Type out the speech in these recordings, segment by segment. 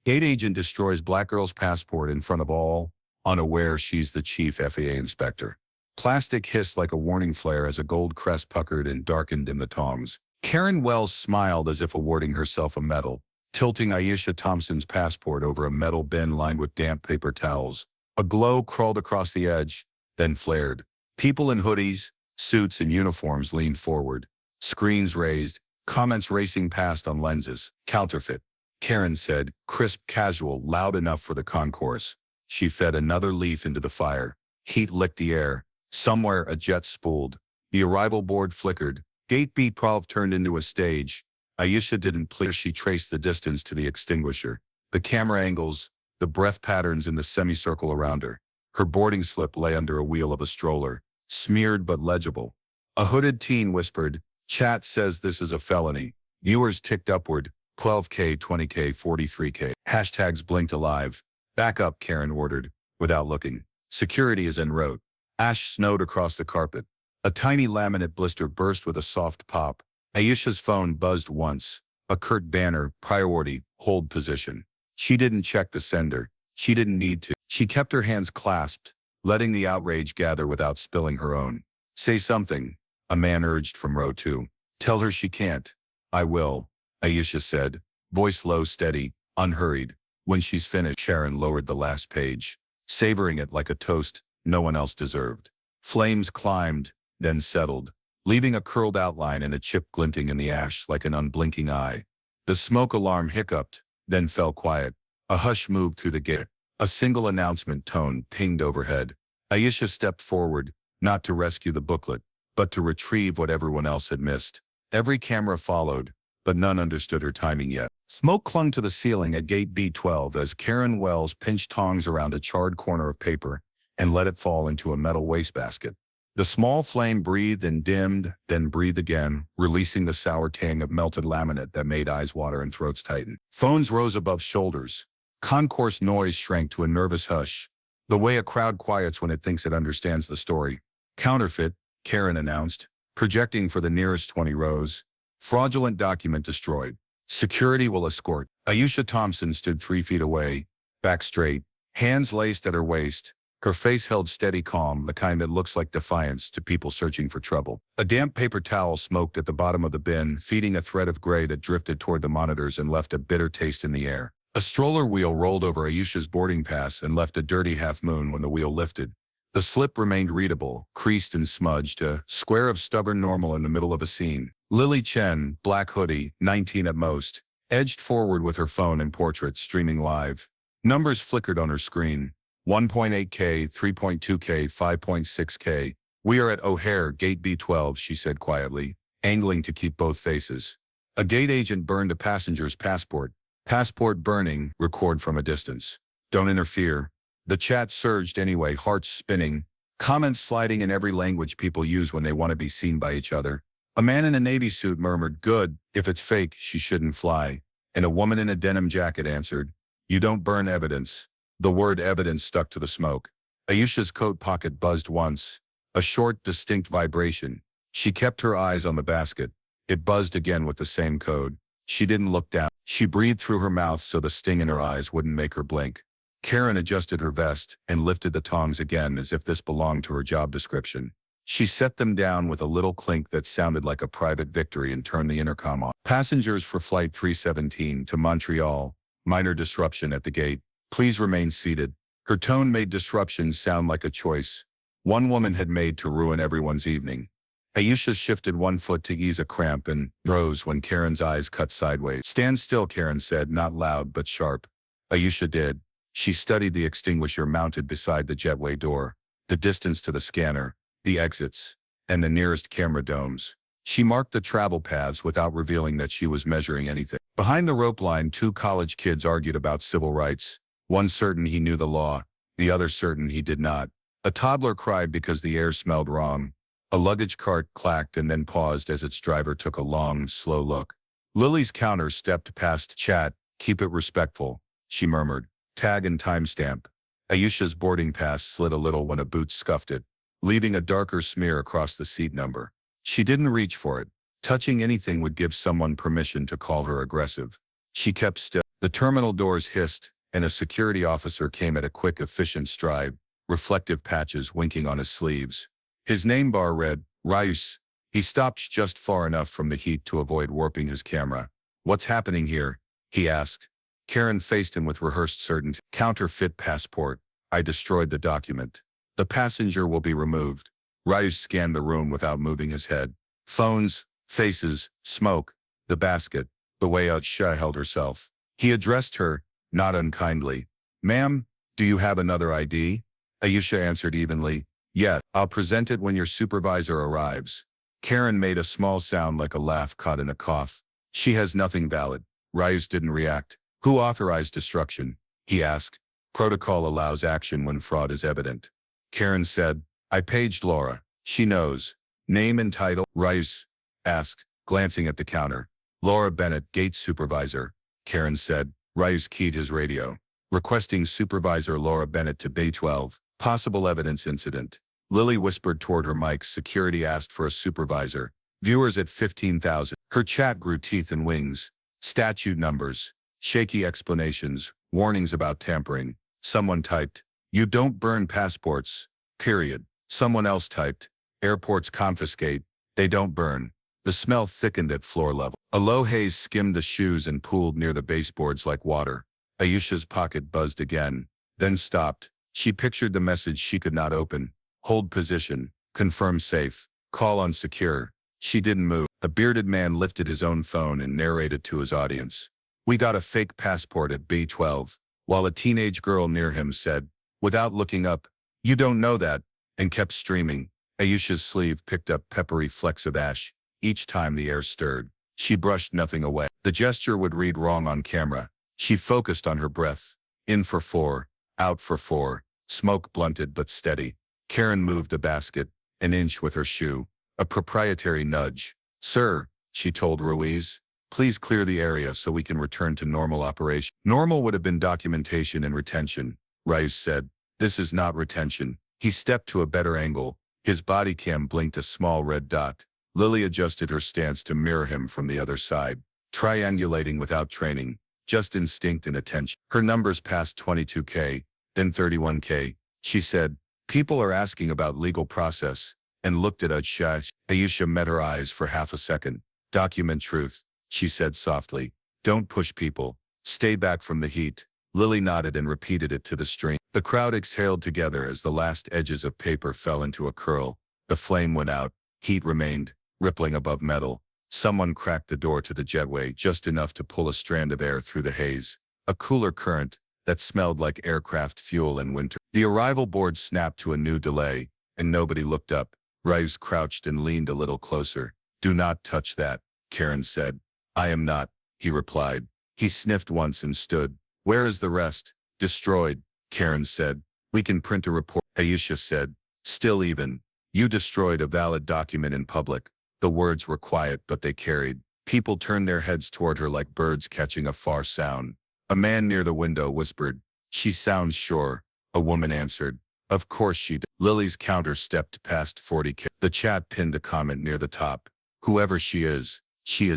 Gate agent destroys black girl's passport in front of all, unaware she's the chief FAA inspector. Plastic hissed like a warning flare as a gold crest puckered and darkened in the tongs. Karen Wells smiled as if awarding herself a medal, tilting Aisha Thompson's passport over a metal bin lined with damp paper towels. A glow crawled across the edge, then flared. People in hoodies, suits, and uniforms leaned forward. Screens raised, comments racing past on lenses. Counterfeit, Karen said, crisp, casual, loud enough for the concourse. She fed another leaf into the fire. Heat licked the air. Somewhere a jet spooled. The arrival board flickered. Gate B12 turned into a stage. Aisha didn't please. She traced the distance to the extinguisher. The camera angles, the breath patterns in the semicircle around her. Her boarding slip lay under a wheel of a stroller, smeared but legible. A hooded teen whispered, "Chat says this is a felony." Viewers ticked upward, 12K, 20K, 43K. Hashtags blinked alive. "Back up," Karen ordered, without looking. "Security is en route." Ash snowed across the carpet. A tiny laminate blister burst with a soft pop. Aisha's phone buzzed once. A curt banner, priority, hold position. She didn't check the sender. She didn't need to. She kept her hands clasped, letting the outrage gather without spilling her own. "Say something," a man urged from row 2. "Tell her she can't." "I will," Aisha said, voice low, steady, unhurried. "When she's finished." Sharon lowered the last page, savoring it like a toast no one else deserved. Flames climbed, then settled, leaving a curled outline and a chip glinting in the ash like an unblinking eye. The smoke alarm hiccuped, then fell quiet. A hush moved through the gate. A single announcement tone pinged overhead. Aisha stepped forward, not to rescue the booklet, but to retrieve what everyone else had missed. Every camera followed, but none understood her timing yet. Smoke clung to the ceiling at gate B12 as Karen Wells pinched tongs around a charred corner of paper and let it fall into a metal wastebasket. The small flame breathed and dimmed, then breathed again, releasing the sour tang of melted laminate that made eyes water and throats tighten. Phones rose above shoulders. Concourse noise shrank to a nervous hush, the way a crowd quiets when it thinks it understands the story. "Counterfeit," Karen announced, projecting for the nearest 20 rows. "Fraudulent document destroyed. Security will escort." Aisha Thompson stood 3 feet away, back straight, hands laced at her waist. Her face held steady calm, the kind that looks like defiance to people searching for trouble. A damp paper towel smoked at the bottom of the bin, feeding a thread of gray that drifted toward the monitors and left a bitter taste in the air. A stroller wheel rolled over Aisha's boarding pass and left a dirty half-moon when the wheel lifted. The slip remained readable, creased and smudged, a square of stubborn normal in the middle of a scene. Lily Chen, black hoodie, 19 at most, edged forward with her phone and portrait streaming live. Numbers flickered on her screen. 1.8K, 3.2K, 5.6K. "We are at O'Hare, gate B12, she said quietly, angling to keep both faces. A gate agent burned a passenger's passport. "Passport burning," record from a distance. "Don't interfere." The chat surged anyway, hearts spinning, comments sliding in every language people use when they want to be seen by each other. A man in a navy suit murmured, "Good, if it's fake, she shouldn't fly." And a woman in a denim jacket answered, "You don't burn evidence." The word evidence stuck to the smoke. Aisha's coat pocket buzzed once, a short, distinct vibration. She kept her eyes on the basket. It buzzed again with the same code. She didn't look down. She breathed through her mouth so the sting in her eyes wouldn't make her blink. Karen adjusted her vest and lifted the tongs again as if this belonged to her job description. She set them down with a little clink that sounded like a private victory and turned the intercom on. "Passengers for Flight 317 to Montreal. Minor disruption at the gate. Please remain seated." Her tone made disruption sound like a choice one woman had made to ruin everyone's evening. Aisha shifted one foot to ease a cramp and rose when Karen's eyes cut sideways. "Stand still," Karen said, not loud but sharp. Aisha did. She studied the extinguisher mounted beside the jetway door, the distance to the scanner, the exits, and the nearest camera domes. She marked the travel paths without revealing that she was measuring anything. Behind the rope line, 2 college kids argued about civil rights. One certain he knew the law, the other certain he did not. A toddler cried because the air smelled wrong. A luggage cart clacked and then paused as its driver took a long, slow look. Lily's counter stepped past chat. "Keep it respectful," she murmured. "Tag and timestamp." Aisha's boarding pass slid a little when a boot scuffed it, leaving a darker smear across the seat number. She didn't reach for it. Touching anything would give someone permission to call her aggressive. She kept still. The terminal doors hissed, and a security officer came at a quick, efficient stride, reflective patches winking on his sleeves. His name bar read, Rice. He stopped just far enough from the heat to avoid warping his camera. "What's happening here?" he asked. Karen faced him with rehearsed certainty. "Counterfeit passport. I destroyed the document. The passenger will be removed." Rice scanned the room without moving his head. Phones, faces, smoke, the basket, the way Aisha held herself. He addressed her, not unkindly. "Ma'am, do you have another ID?" Aisha answered evenly, "Yes, I'll present it when your supervisor arrives." Karen made a small sound like a laugh caught in a cough. "She has nothing valid." Rice didn't react. "Who authorized destruction?" he asked. "Protocol allows action when fraud is evident." Karen said, "I paged Laura. She knows." "Name and title?" Rice asked, glancing at the counter. "Laura Bennett, gate supervisor," Karen said. Rice keyed his radio. "Requesting Supervisor Laura Bennett to Bay 12. Possible evidence incident." Lily whispered toward her mic. "Security asked for a supervisor. Viewers at 15,000. Her chat grew teeth and wings. Statute numbers. Shaky explanations. Warnings about tampering. Someone typed, "You don't burn passports. Period." Someone else typed, "Airports confiscate. They don't burn." The smell thickened at floor level. A low haze skimmed the shoes and pooled near the baseboards like water. Aisha's pocket buzzed again, then stopped. She pictured the message she could not open. Hold position. Confirm safe. Call unsecure. She didn't move. A bearded man lifted his own phone and narrated to his audience. "We got a fake passport at B12, while a teenage girl near him said, without looking up, 'You don't know that,' and kept streaming." Aisha's sleeve picked up peppery flecks of ash. Each time the air stirred, she brushed nothing away. The gesture would read wrong on camera. She focused on her breath. In for 4, out for 4, smoke blunted but steady. Karen moved the basket, an inch with her shoe. A proprietary nudge. "Sir," she told Ruiz, "please clear the area so we can return to normal operation." Normal would have been documentation and retention, Rice said. "This is not retention." He stepped to a better angle. His body cam blinked a small red dot. Lily adjusted her stance to mirror him from the other side, triangulating without training, just instinct and attention. Her numbers passed 22K, then 31K. She said, "People are asking about legal process," and looked at Aisha. Aisha met her eyes for half a second. "Document truth," she said softly. "Don't push people. Stay back from the heat." Lily nodded and repeated it to the stream. The crowd exhaled together as the last edges of paper fell into a curl. The flame went out. Heat remained, rippling above metal. Someone cracked the door to the jetway just enough to pull a strand of air through the haze. A cooler current that smelled like aircraft fuel in winter. The arrival board snapped to a new delay, and nobody looked up. Rice crouched and leaned a little closer. "Do not touch that," Karen said. "I am not," he replied. He sniffed once and stood. "Where is the rest?" "Destroyed," Karen said. "We can print a report," Aisha said. "Still even. You destroyed a valid document in public." The words were quiet, but they carried. People turned their heads toward her like birds catching a far sound. A man near the window whispered, "She sounds sure." A woman answered, "Of course she does." Lily's counter stepped past 40K. The chat pinned a comment near the top. "Whoever she is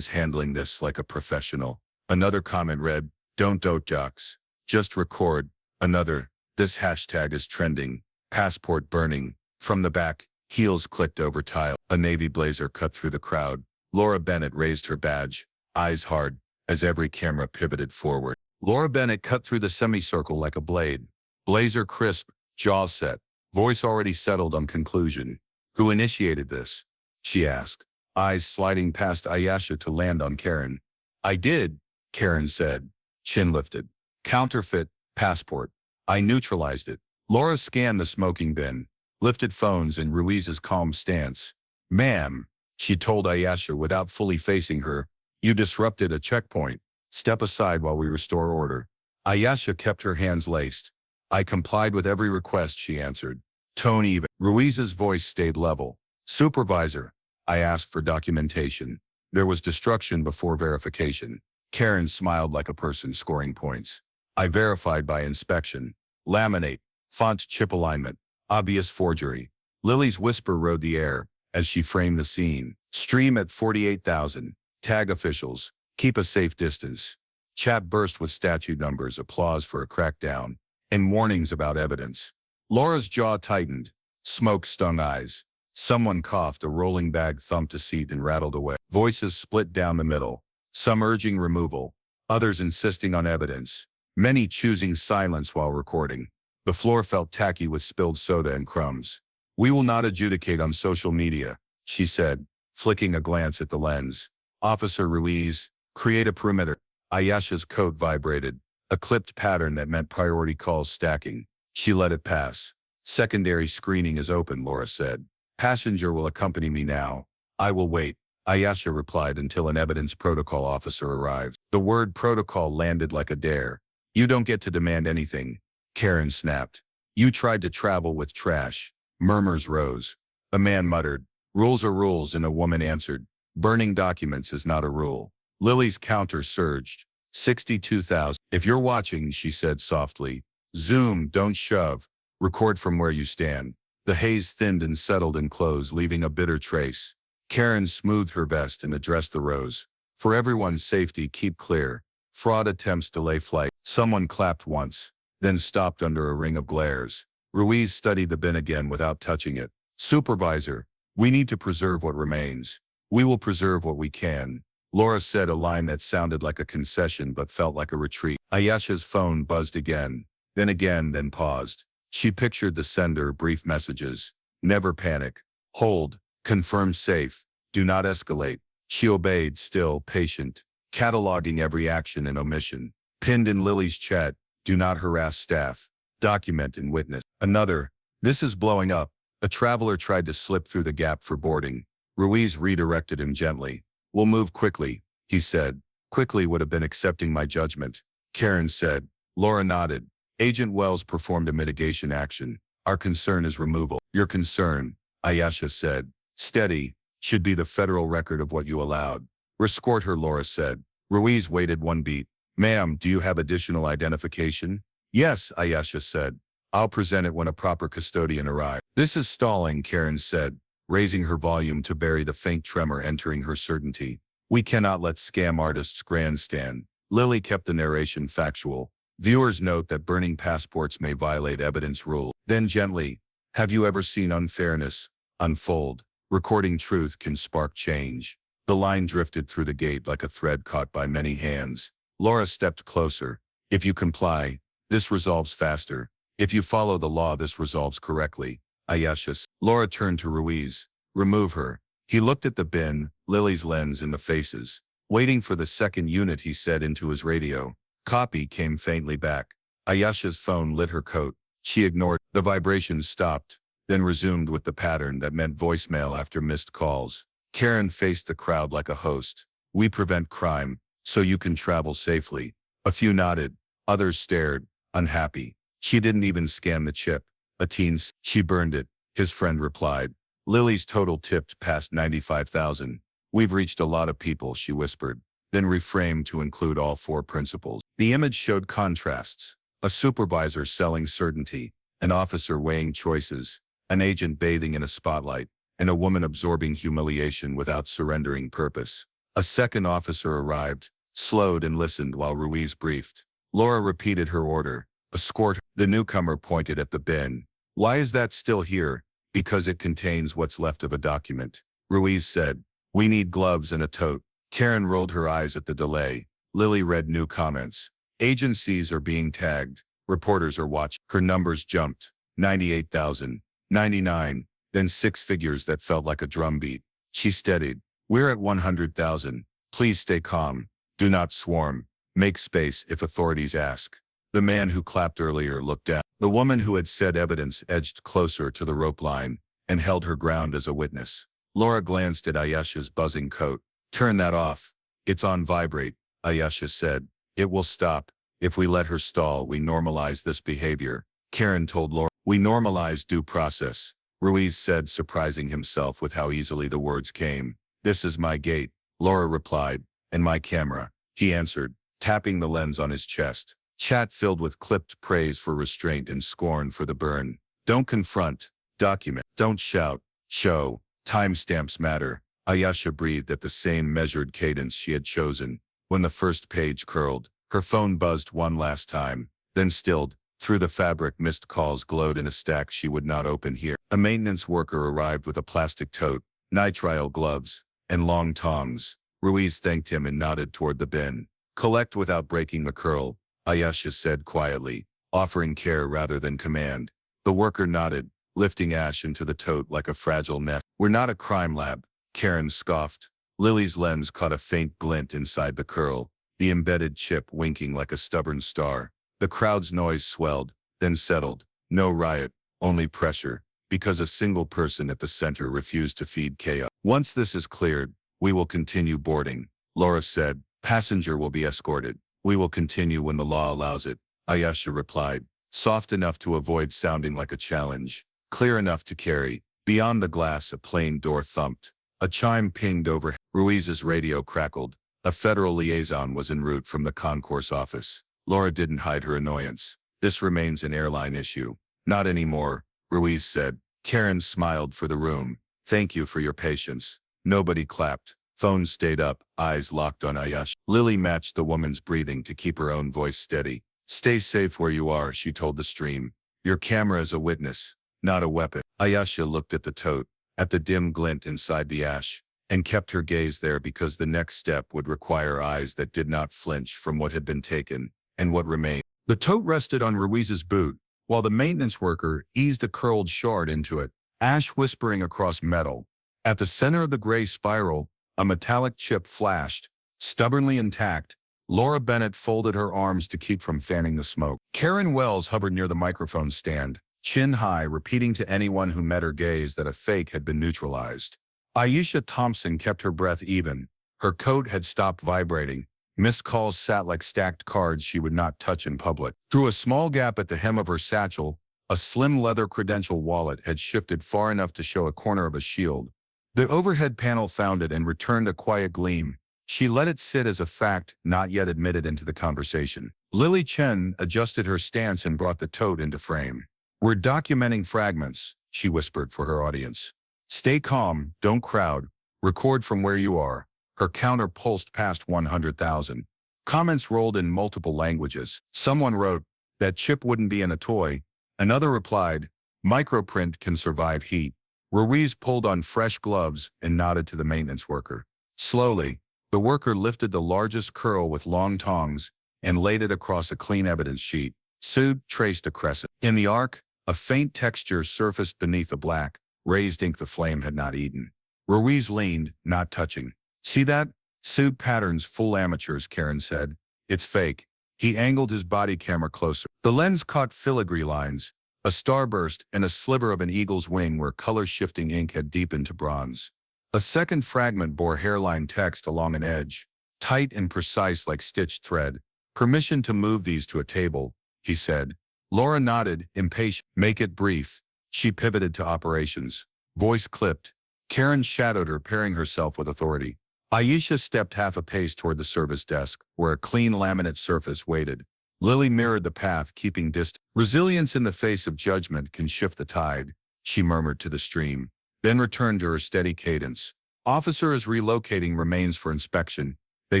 handling this like a professional." Another comment read, "Don't dote jocks. Just record." Another, "This hashtag is trending. Passport burning." From the back, heels clicked over tile. A navy blazer cut through the crowd. Laura Bennett raised her badge, eyes hard, as every camera pivoted forward. Laura Bennett cut through the semicircle like a blade. Blazer crisp, jaws set, voice already settled on conclusion. "Who initiated this?" she asked, eyes sliding past Aisha to land on Karen. "I did," Karen said, chin lifted. "Counterfeit passport. I neutralized it." Laura scanned the smoking bin, lifted phones in Ruiz's calm stance. "Ma'am," she told Aisha without fully facing her, "you disrupted a checkpoint. Step aside while we restore order." Aisha kept her hands laced. "I complied with every request," she answered. Tone even. Ruiz's voice stayed level. "Supervisor, I asked for documentation. There was destruction before verification." Karen smiled like a person scoring points. "I verified by inspection. Laminate, font chip alignment, obvious forgery." Lily's whisper rode the air as she framed the scene. "Stream at 48,000. Tag officials. Keep a safe distance." Chat burst with statute numbers, applause for a crackdown, and warnings about evidence. Laura's jaw tightened. Smoke stung eyes. Someone coughed, a rolling bag thumped a seat and rattled away. Voices split down the middle, some urging removal, others insisting on evidence, many choosing silence while recording. The floor felt tacky with spilled soda and crumbs. "We will not adjudicate on social media," she said, flicking a glance at the lens. "Officer Ruiz, create a perimeter." Aisha's coat vibrated, a clipped pattern that meant priority calls stacking. She let it pass. "Secondary screening is open," Laura said. "Passenger will accompany me now." "I will wait," Aisha replied until an evidence protocol officer arrived. The word protocol landed like a dare. "You don't get to demand anything," Karen snapped. "You tried to travel with trash." Murmurs rose. A man muttered, "Rules are rules," and a woman answered, "Burning documents is not a rule." Lily's counter surged. 62,000. "If you're watching," she said softly, "zoom, don't shove. Record from where you stand." The haze thinned and settled in clothes, leaving a bitter trace. Karen smoothed her vest and addressed the rows. "For everyone's safety, keep clear. Fraud attempts delay flight." Someone clapped once, then stopped under a ring of glares. Ruiz studied the bin again without touching it. "Supervisor, we need to preserve what remains. We will preserve what we can." Laura said, a line that sounded like a concession but felt like a retreat. Aisha's phone buzzed again, then paused. She pictured the sender, brief messages. "Never panic. Hold. Confirm safe. Do not escalate." She obeyed, still patient, cataloging every action and omission. Pinned in Lily's chat, "Do not harass staff. Document and witness." Another, "This is blowing up. A traveler tried to slip through the gap for boarding." Ruiz redirected him gently. "We'll move quickly," he said. "Quickly would have been accepting my judgment," Karen said. Laura nodded. "Agent Wells performed a mitigation action. Our concern is removal." "Your concern," Aisha said, "steady, should be the federal record of what you allowed." "Escort her," Laura said. Ruiz waited one beat. "Ma'am, do you have additional identification?" "Yes," Aisha said. "I'll present it when a proper custodian arrives." "This is stalling," Karen said, raising her volume to bury the faint tremor entering her certainty. "We cannot let scam artists grandstand." Lily kept the narration factual. "Viewers note that burning passports may violate evidence rule." Then gently, "Have you ever seen unfairness unfold? Recording truth can spark change." The line drifted through the gate like a thread caught by many hands. Laura stepped closer. "If you comply, this resolves faster. If you follow the law, this resolves correctly." Aisha. Laura turned to Ruiz. "Remove her." He looked at the bin, Lily's lens in the faces. "Waiting for the second unit," he said into his radio. Copy came faintly back. Aisha's phone lit her coat. She ignored. The vibrations stopped, then resumed with the pattern that meant voicemail after missed calls. Karen faced the crowd like a host. "We prevent crime, so you can travel safely." A few nodded. Others stared, unhappy. "She didn't even scan the chip." A teen. "She burned it," his friend replied. Lily's total tipped past 95,000. "We've reached a lot of people," she whispered, then reframed to include all four principals. The image showed contrasts. A supervisor selling certainty, an officer weighing choices, an agent bathing in a spotlight, and a woman absorbing humiliation without surrendering purpose. A second officer arrived, slowed and listened while Ruiz briefed. Laura repeated her order. "Escort." The newcomer pointed at the bin. "Why is that still here?" "Because it contains what's left of a document," Ruiz said. "We need gloves and a tote." Karen rolled her eyes at the delay. Lily read new comments. "Agencies are being tagged. Reporters are watching." Her numbers jumped. 98,000. 99. Then six figures that felt like a drumbeat. She steadied. "We're at 100,000. Please stay calm. Do not swarm. Make space if authorities ask." The man who clapped earlier looked down. The woman who had said evidence edged closer to the rope line and held her ground as a witness. Laura glanced at Aisha's buzzing coat. "Turn that off." "It's on vibrate," Aisha said. "It will stop. If we let her stall, we normalize this behavior." Karen told Laura. "We normalize due process," Ruiz said, surprising himself with how easily the words came. "This is my gate," Laura replied. "And my camera," he answered, tapping the lens on his chest. Chat filled with clipped praise for restraint and scorn for the burn. "Don't confront. Document. Don't shout. Show. Timestamps matter." Aisha breathed at the same measured cadence she had chosen. When the first page curled, Her phone buzzed one last time, then stilled. Through the fabric, missed calls glowed in a stack she would not open here. A maintenance worker arrived with a plastic tote, nitrile gloves, and long tongs. Ruiz thanked him and nodded toward the bin. Collect without breaking the curl, Aisha said quietly, offering care rather than command. The worker nodded, lifting Ash into the tote like a fragile nest. We're not a crime lab, Karen scoffed. Lily's lens caught a faint glint inside the curl, the embedded chip winking like a stubborn star. The crowd's noise swelled, then settled. No riot, only pressure, because a single person at the center refused to feed chaos. Once this is cleared, we will continue boarding, Laura said. Passenger will be escorted. We will continue when the law allows it, Aisha replied, soft enough to avoid sounding like a challenge, clear enough to carry. Beyond the glass, a plane door thumped. A chime pinged over. Ruiz's radio crackled. A federal liaison was en route from the concourse office. Laura didn't hide her annoyance. This remains an airline issue. Not anymore, Ruiz said. Karen smiled for the room. Thank you for your patience. Nobody clapped. Phone stayed up, eyes locked on Aisha. Lily matched the woman's breathing to keep her own voice steady. Stay safe where you are, she told the stream. Your camera is a witness, not a weapon. Aisha looked at the tote, at the dim glint inside the ash, and kept her gaze there because the next step would require eyes that did not flinch from what had been taken and what remained. The tote rested on Ruiz's boot, while the maintenance worker eased a curled shard into it, ash whispering across metal. At the center of the gray spiral, a metallic chip flashed, stubbornly intact. Laura Bennett folded her arms to keep from fanning the smoke. Karen Wells hovered near the microphone stand, chin high, repeating to anyone who met her gaze that a fake had been neutralized. Aisha Thompson kept her breath even. Her coat had stopped vibrating. Missed calls sat like stacked cards she would not touch in public. Through a small gap at the hem of her satchel, a slim leather credential wallet had shifted far enough to show a corner of a shield. The overhead panel found it and returned a quiet gleam. She let it sit as a fact not yet admitted into the conversation. Lily Chen adjusted her stance and brought the tote into frame. We're documenting fragments, she whispered for her audience. Stay calm, don't crowd, record from where you are. Her counter pulsed past 100,000. Comments rolled in multiple languages. Someone wrote, that chip wouldn't be in a toy. Another replied, microprint can survive heat. Ruiz pulled on fresh gloves and nodded to the maintenance worker. Slowly, the worker lifted the largest curl with long tongs and laid it across a clean evidence sheet. Sued traced a crescent. In the arc, a faint texture surfaced beneath the black, raised ink the flame had not eaten. Ruiz leaned, not touching. See that? Sued patterns, full amateurs, Karen said. It's fake. He angled his body camera closer. The lens caught filigree lines, a starburst, and a sliver of an eagle's wing where color-shifting ink had deepened to bronze. A second fragment bore hairline text along an edge, tight and precise like stitched thread. Permission to move these to a table, he said. Laura nodded, impatient. Make it brief. She pivoted to operations. Voice clipped. Karen shadowed her, pairing herself with authority. Aisha stepped half a pace toward the service desk, where a clean laminate surface waited. Lily mirrored the path, keeping distance. Resilience in the face of judgment can shift the tide, she murmured to the stream, then returned to her steady cadence. Officer is relocating remains for inspection. They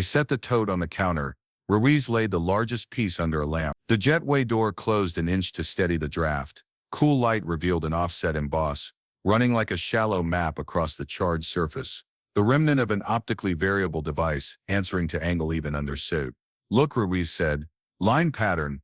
set the tote on the counter. Ruiz laid the largest piece under a lamp. The jetway door closed an inch to steady the draft. Cool light revealed an offset emboss, running like a shallow map across the charred surface. The remnant of an optically variable device, answering to angle even under suit. Look, Ruiz said. Line pattern.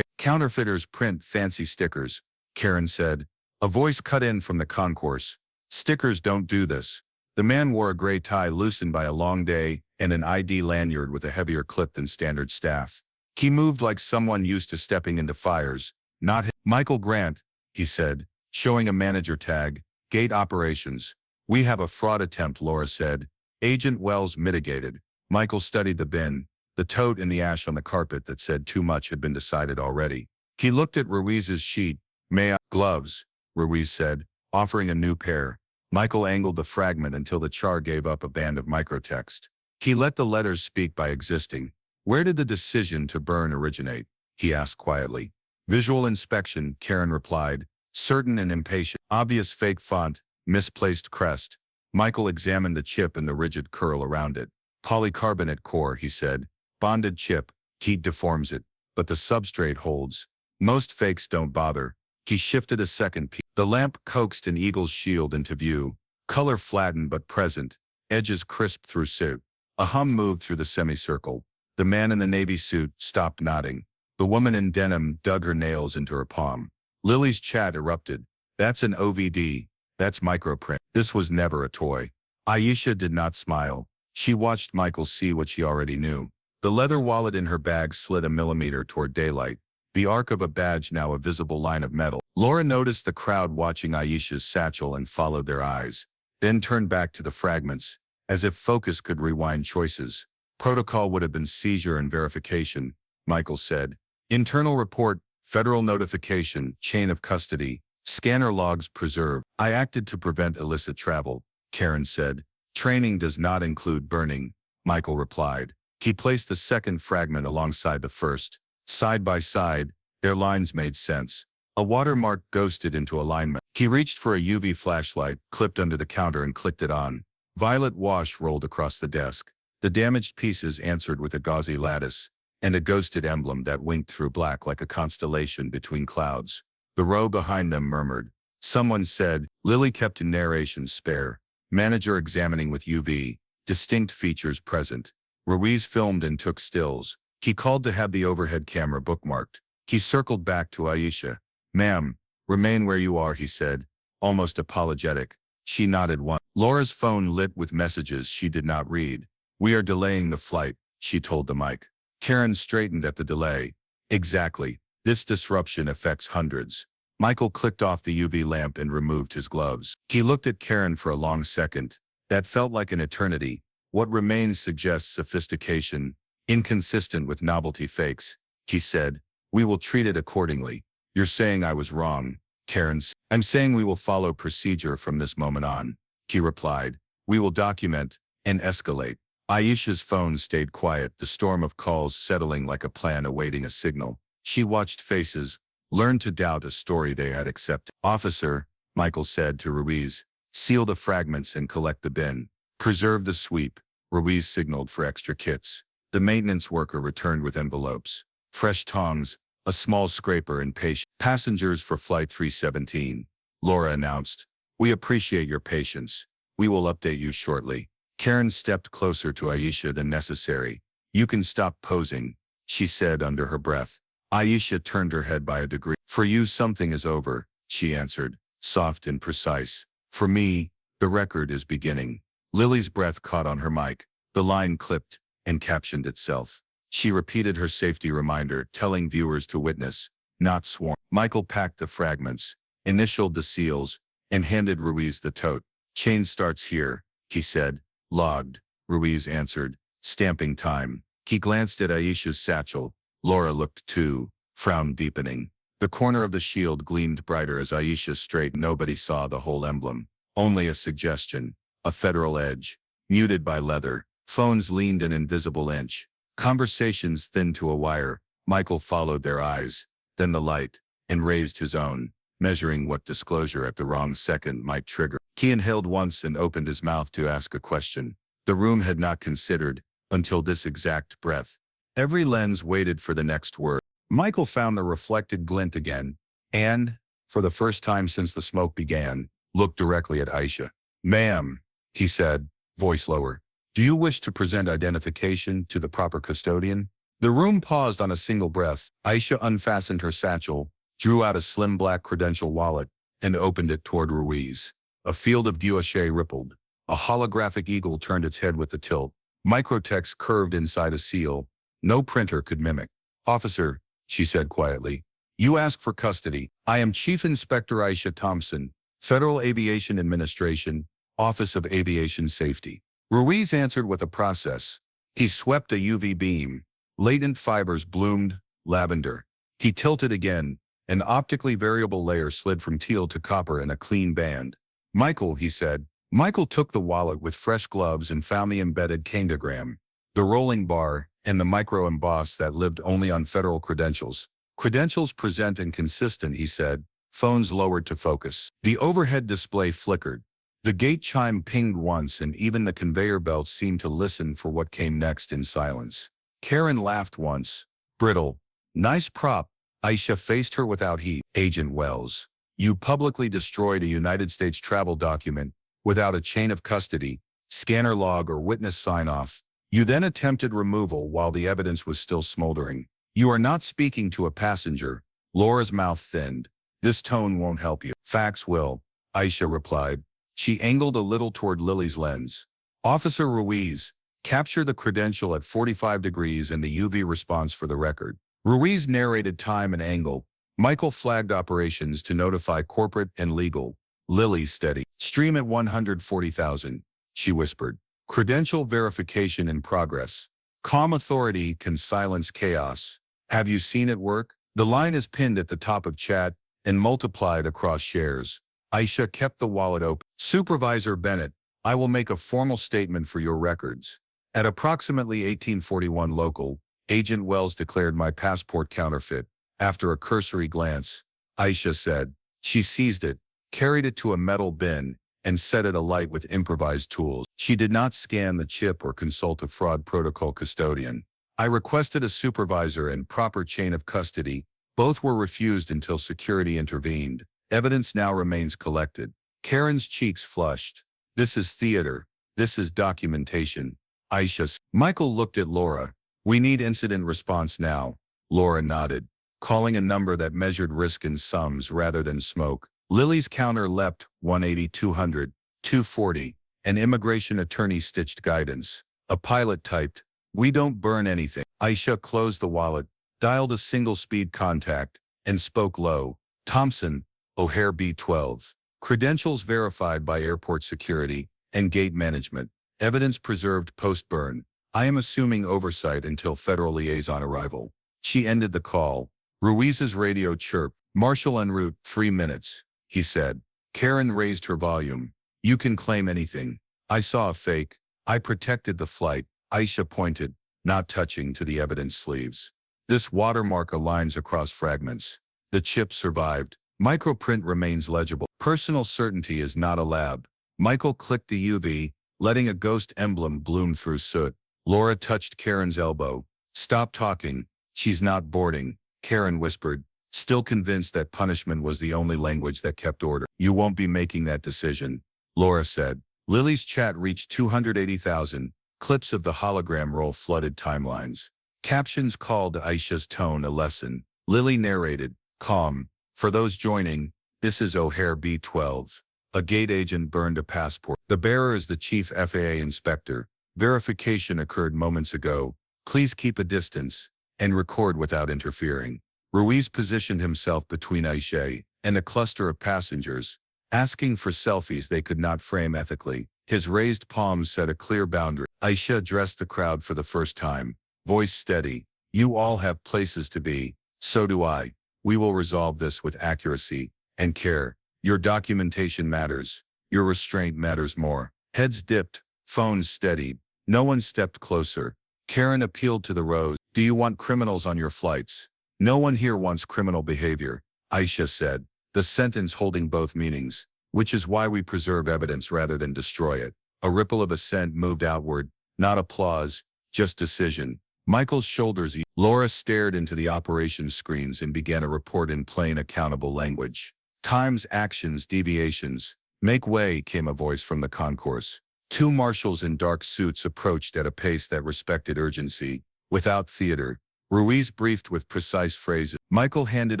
Counterfeiters print fancy stickers, Karen said. A voice cut in from the concourse. Stickers don't do this. The man wore a gray tie loosened by a long day and an ID lanyard with a heavier clip than standard staff. He moved like someone used to stepping into fires. Not him. Michael Grant, he said, showing a manager tag. Gate operations. We have a fraud attempt, Laura said. Agent Wells mitigated. Michael studied the bin, the tote and the ash on the carpet that said too much had been decided already. He looked at Ruiz's sheet. May I? Gloves, Ruiz said, offering a new pair. Michael angled the fragment until the char gave up a band of microtext. He let the letters speak by existing. Where did the decision to burn originate? He asked quietly. Visual inspection, Karen replied. Certain and impatient. Obvious fake font, misplaced crest. Michael examined the chip and the rigid curl around it. Polycarbonate core, he said. Bonded chip. Heat deforms it, but the substrate holds. Most fakes don't bother. He shifted a second piece. The lamp coaxed an eagle's shield into view, color flattened but present, edges crisp through suit. A hum moved through the semicircle. The man in the navy suit stopped nodding. The woman in denim dug her nails into her palm. Lily's chat erupted. That's an OVD. That's microprint. This was never a toy. Aisha did not smile. She watched Michael see what she already knew. The leather wallet in her bag slid a millimeter toward daylight, the arc of a badge now a visible line of metal. Laura noticed the crowd watching Aisha's satchel and followed their eyes, then turned back to the fragments, as if focus could rewind choices. Protocol would have been seizure and verification, Michael said. Internal report, federal notification, chain of custody, scanner logs preserved. I acted to prevent illicit travel, Karen said. Training does not include burning, Michael replied. He placed the second fragment alongside the first. Side by side, their lines made sense. A watermark ghosted into alignment. He reached for a UV flashlight, clipped under the counter and clicked it on. Violet wash rolled across the desk. The damaged pieces answered with a gauzy lattice, and a ghosted emblem that winked through black like a constellation between clouds. The row behind them murmured. Someone said, Lily kept narration spare. Manager examining with UV, distinct features present. Ruiz filmed and took stills. He called to have the overhead camera bookmarked. He circled back to Aisha. Ma'am, remain where you are, he said, almost apologetic. She nodded once. Laura's phone lit with messages she did not read. We are delaying the flight, she told the mic. Karen straightened at the delay. Exactly. This disruption affects hundreds. Michael clicked off the UV lamp and removed his gloves. He looked at Karen for a long second. That felt like an eternity. What remains suggests sophistication, inconsistent with novelty fakes. He said, we will treat it accordingly. You're saying I was wrong, Karen said. I'm saying we will follow procedure from this moment on. He replied, we will document and escalate. Aisha's phone stayed quiet, the storm of calls settling like a plan awaiting a signal. She watched faces, learned to doubt a story they had accepted. Officer, Michael said to Ruiz, seal the fragments and collect the bin. Preserve the sweep. Ruiz signaled for extra kits. The maintenance worker returned with envelopes, fresh tongs, a small scraper and passengers for Flight 317. Laura announced, we appreciate your patience. We will update you shortly. Karen stepped closer to Aisha than necessary. You can stop posing, she said under her breath. Aisha turned her head by a degree. For you something is over, she answered, soft and precise. For me, the record is beginning. Lily's breath caught on her mic. The line clipped and captioned itself. She repeated her safety reminder, telling viewers to witness, not sworn. Michael packed the fragments, initialed the seals, and handed Ruiz the tote. Chain starts here, he said. Logged, Ruiz answered, stamping time. He glanced at Aisha's satchel. Laura looked too, frown deepening. The corner of the shield gleamed brighter as Aisha straightened. Nobody saw the whole emblem. Only a suggestion, a federal edge, muted by leather. Phones leaned an invisible inch. Conversations thinned to a wire. Michael followed their eyes, then the light, and raised his own, measuring what disclosure at the wrong second might trigger. He inhaled once and opened his mouth to ask a question. The room had not considered, until this exact breath. Every lens waited for the next word. Michael found the reflected glint again, and, for the first time since the smoke began, looked directly at Aisha. Ma'am, he said, voice lower. Do you wish to present identification to the proper custodian? The room paused on a single breath. Aisha unfastened her satchel, drew out a slim black credential wallet, and opened it toward Ruiz. A field of gouache rippled. A holographic eagle turned its head with the tilt. Microtext curved inside a seal. No printer could mimic. Officer, she said quietly, you ask for custody. I am Chief Inspector Aisha Thompson, Federal Aviation Administration, Office of Aviation Safety. Ruiz answered with a process. He swept a UV beam. Latent fibers bloomed, lavender. He tilted again. An optically variable layer slid from teal to copper in a clean band. Michael, he said. Michael took the wallet with fresh gloves and found the embedded candogram, the rolling bar, and the micro-emboss that lived only on federal credentials. Credentials present and consistent, he said. Phones lowered to focus. The overhead display flickered. The gate chime pinged once and even the conveyor belt seemed to listen for what came next in silence. Karen laughed once, Brittle. Nice prop. Aisha faced her without heat. Agent Wells. You publicly destroyed a United States travel document without a chain of custody, scanner log or witness sign-off. You then attempted removal while the evidence was still smoldering. You are not speaking to a passenger. Laura's mouth thinned. This tone won't help you. Facts will, Aisha replied. She angled a little toward Lily's lens. Officer Ruiz, capture the credential at 45 degrees and the UV response for the record. Ruiz narrated time and angle. Michael flagged operations to notify corporate and legal. Lily steady. Stream at 140,000, she whispered. Credential verification in progress. Calm authority can silence chaos. Have you seen it work? The line is pinned at the top of chat and multiplied across shares. Aisha kept the wallet open. Supervisor Bennett, I will make a formal statement for your records. At approximately 1841 local, Agent Wells declared my passport counterfeit. After a cursory glance, Aisha said, she seized it, carried it to a metal bin, and set it alight with improvised tools. She did not scan the chip or consult a fraud protocol custodian. I requested a supervisor and proper chain of custody. Both were refused until security intervened. Evidence now remains collected. Karen's cheeks flushed. This is theater. This is documentation. Aisha. Michael looked at Laura. We need incident response now. Laura nodded, calling a number that measured risk in sums rather than smoke. Lily's counter leapt, 180, 200, 240. An immigration attorney stitched guidance. A pilot typed, we don't burn anything. Aisha closed the wallet, dialed a single-speed contact, and spoke low. Thompson, O'Hare B-12. Credentials verified by airport security and gate management. Evidence preserved post-burn. I am assuming oversight until federal liaison arrival. She ended the call. Ruiz's radio chirped. Marshal en route, 3 minutes, he said. Karen raised her volume. You can claim anything. I saw a fake. I protected the flight. Aisha pointed, not touching to the evidence sleeves. This watermark aligns across fragments. The chip survived. Microprint remains legible. Personal certainty is not a lab. Michael clicked the UV, letting a ghost emblem bloom through soot. Laura touched Karen's elbow. Stop talking. She's not boarding, Karen whispered, still convinced that punishment was the only language that kept order. You won't be making that decision, Laura said. Lily's chat reached 280,000. Clips of the hologram roll flooded timelines. Captions called Aisha's tone a lesson. Lily narrated, calm. For those joining, this is O'Hare B-12. A gate agent burned a passport. The bearer is the chief FAA inspector. Verification occurred moments ago. Please keep a distance and record without interfering. Ruiz positioned himself between Aisha and a cluster of passengers, asking for selfies they could not frame ethically. His raised palms set a clear boundary. Aisha addressed the crowd for the first time, voice steady. You all have places to be. So do I. We will resolve this with accuracy and care. Your documentation matters. Your restraint matters more. Heads dipped, phones steadied. No one stepped closer. Karen appealed to the rows. Do you want criminals on your flights? No one here wants criminal behavior, Aisha said, the sentence holding both meanings, which is why we preserve evidence rather than destroy it. A ripple of assent moved outward, not applause, just decision. Michael's shoulders eased. Laura stared into the operations screens and began a report in plain, accountable language. Times, actions, deviations. Make way, came a voice from the concourse. 2 marshals in dark suits approached at a pace that respected urgency. Without theater, Ruiz briefed with precise phrases. Michael handed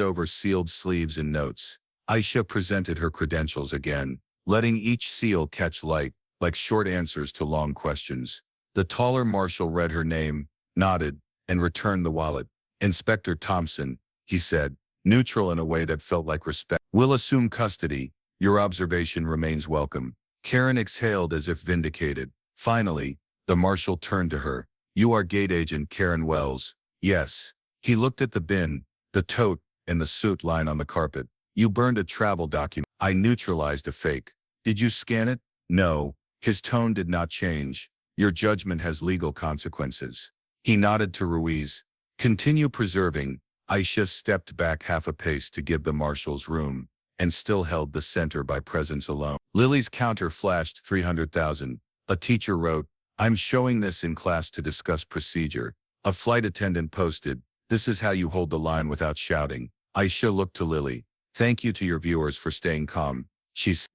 over sealed sleeves and notes. Aisha presented her credentials again, letting each seal catch light, like short answers to long questions. The taller marshal read her name, nodded, and returned the wallet. Inspector Thompson, he said, neutral in a way that felt like respect. We'll assume custody. Your observation remains welcome. Karen exhaled as if vindicated. Finally, the marshal turned to her. You are gate agent Karen Wells. Yes. He looked at the bin, the tote, and the suit lying on the carpet. You burned a travel document. I neutralized a fake. Did you scan it? No. His tone did not change. Your judgment has legal consequences. He nodded to Ruiz. Continue preserving. Aisha stepped back half a pace to give the marshals room, and still held the center by presence alone. Lily's counter flashed 300,000. A teacher wrote, I'm showing this in class to discuss procedure. A flight attendant posted, This is how you hold the line without shouting. Aisha looked to Lily. Thank you to your viewers for staying calm.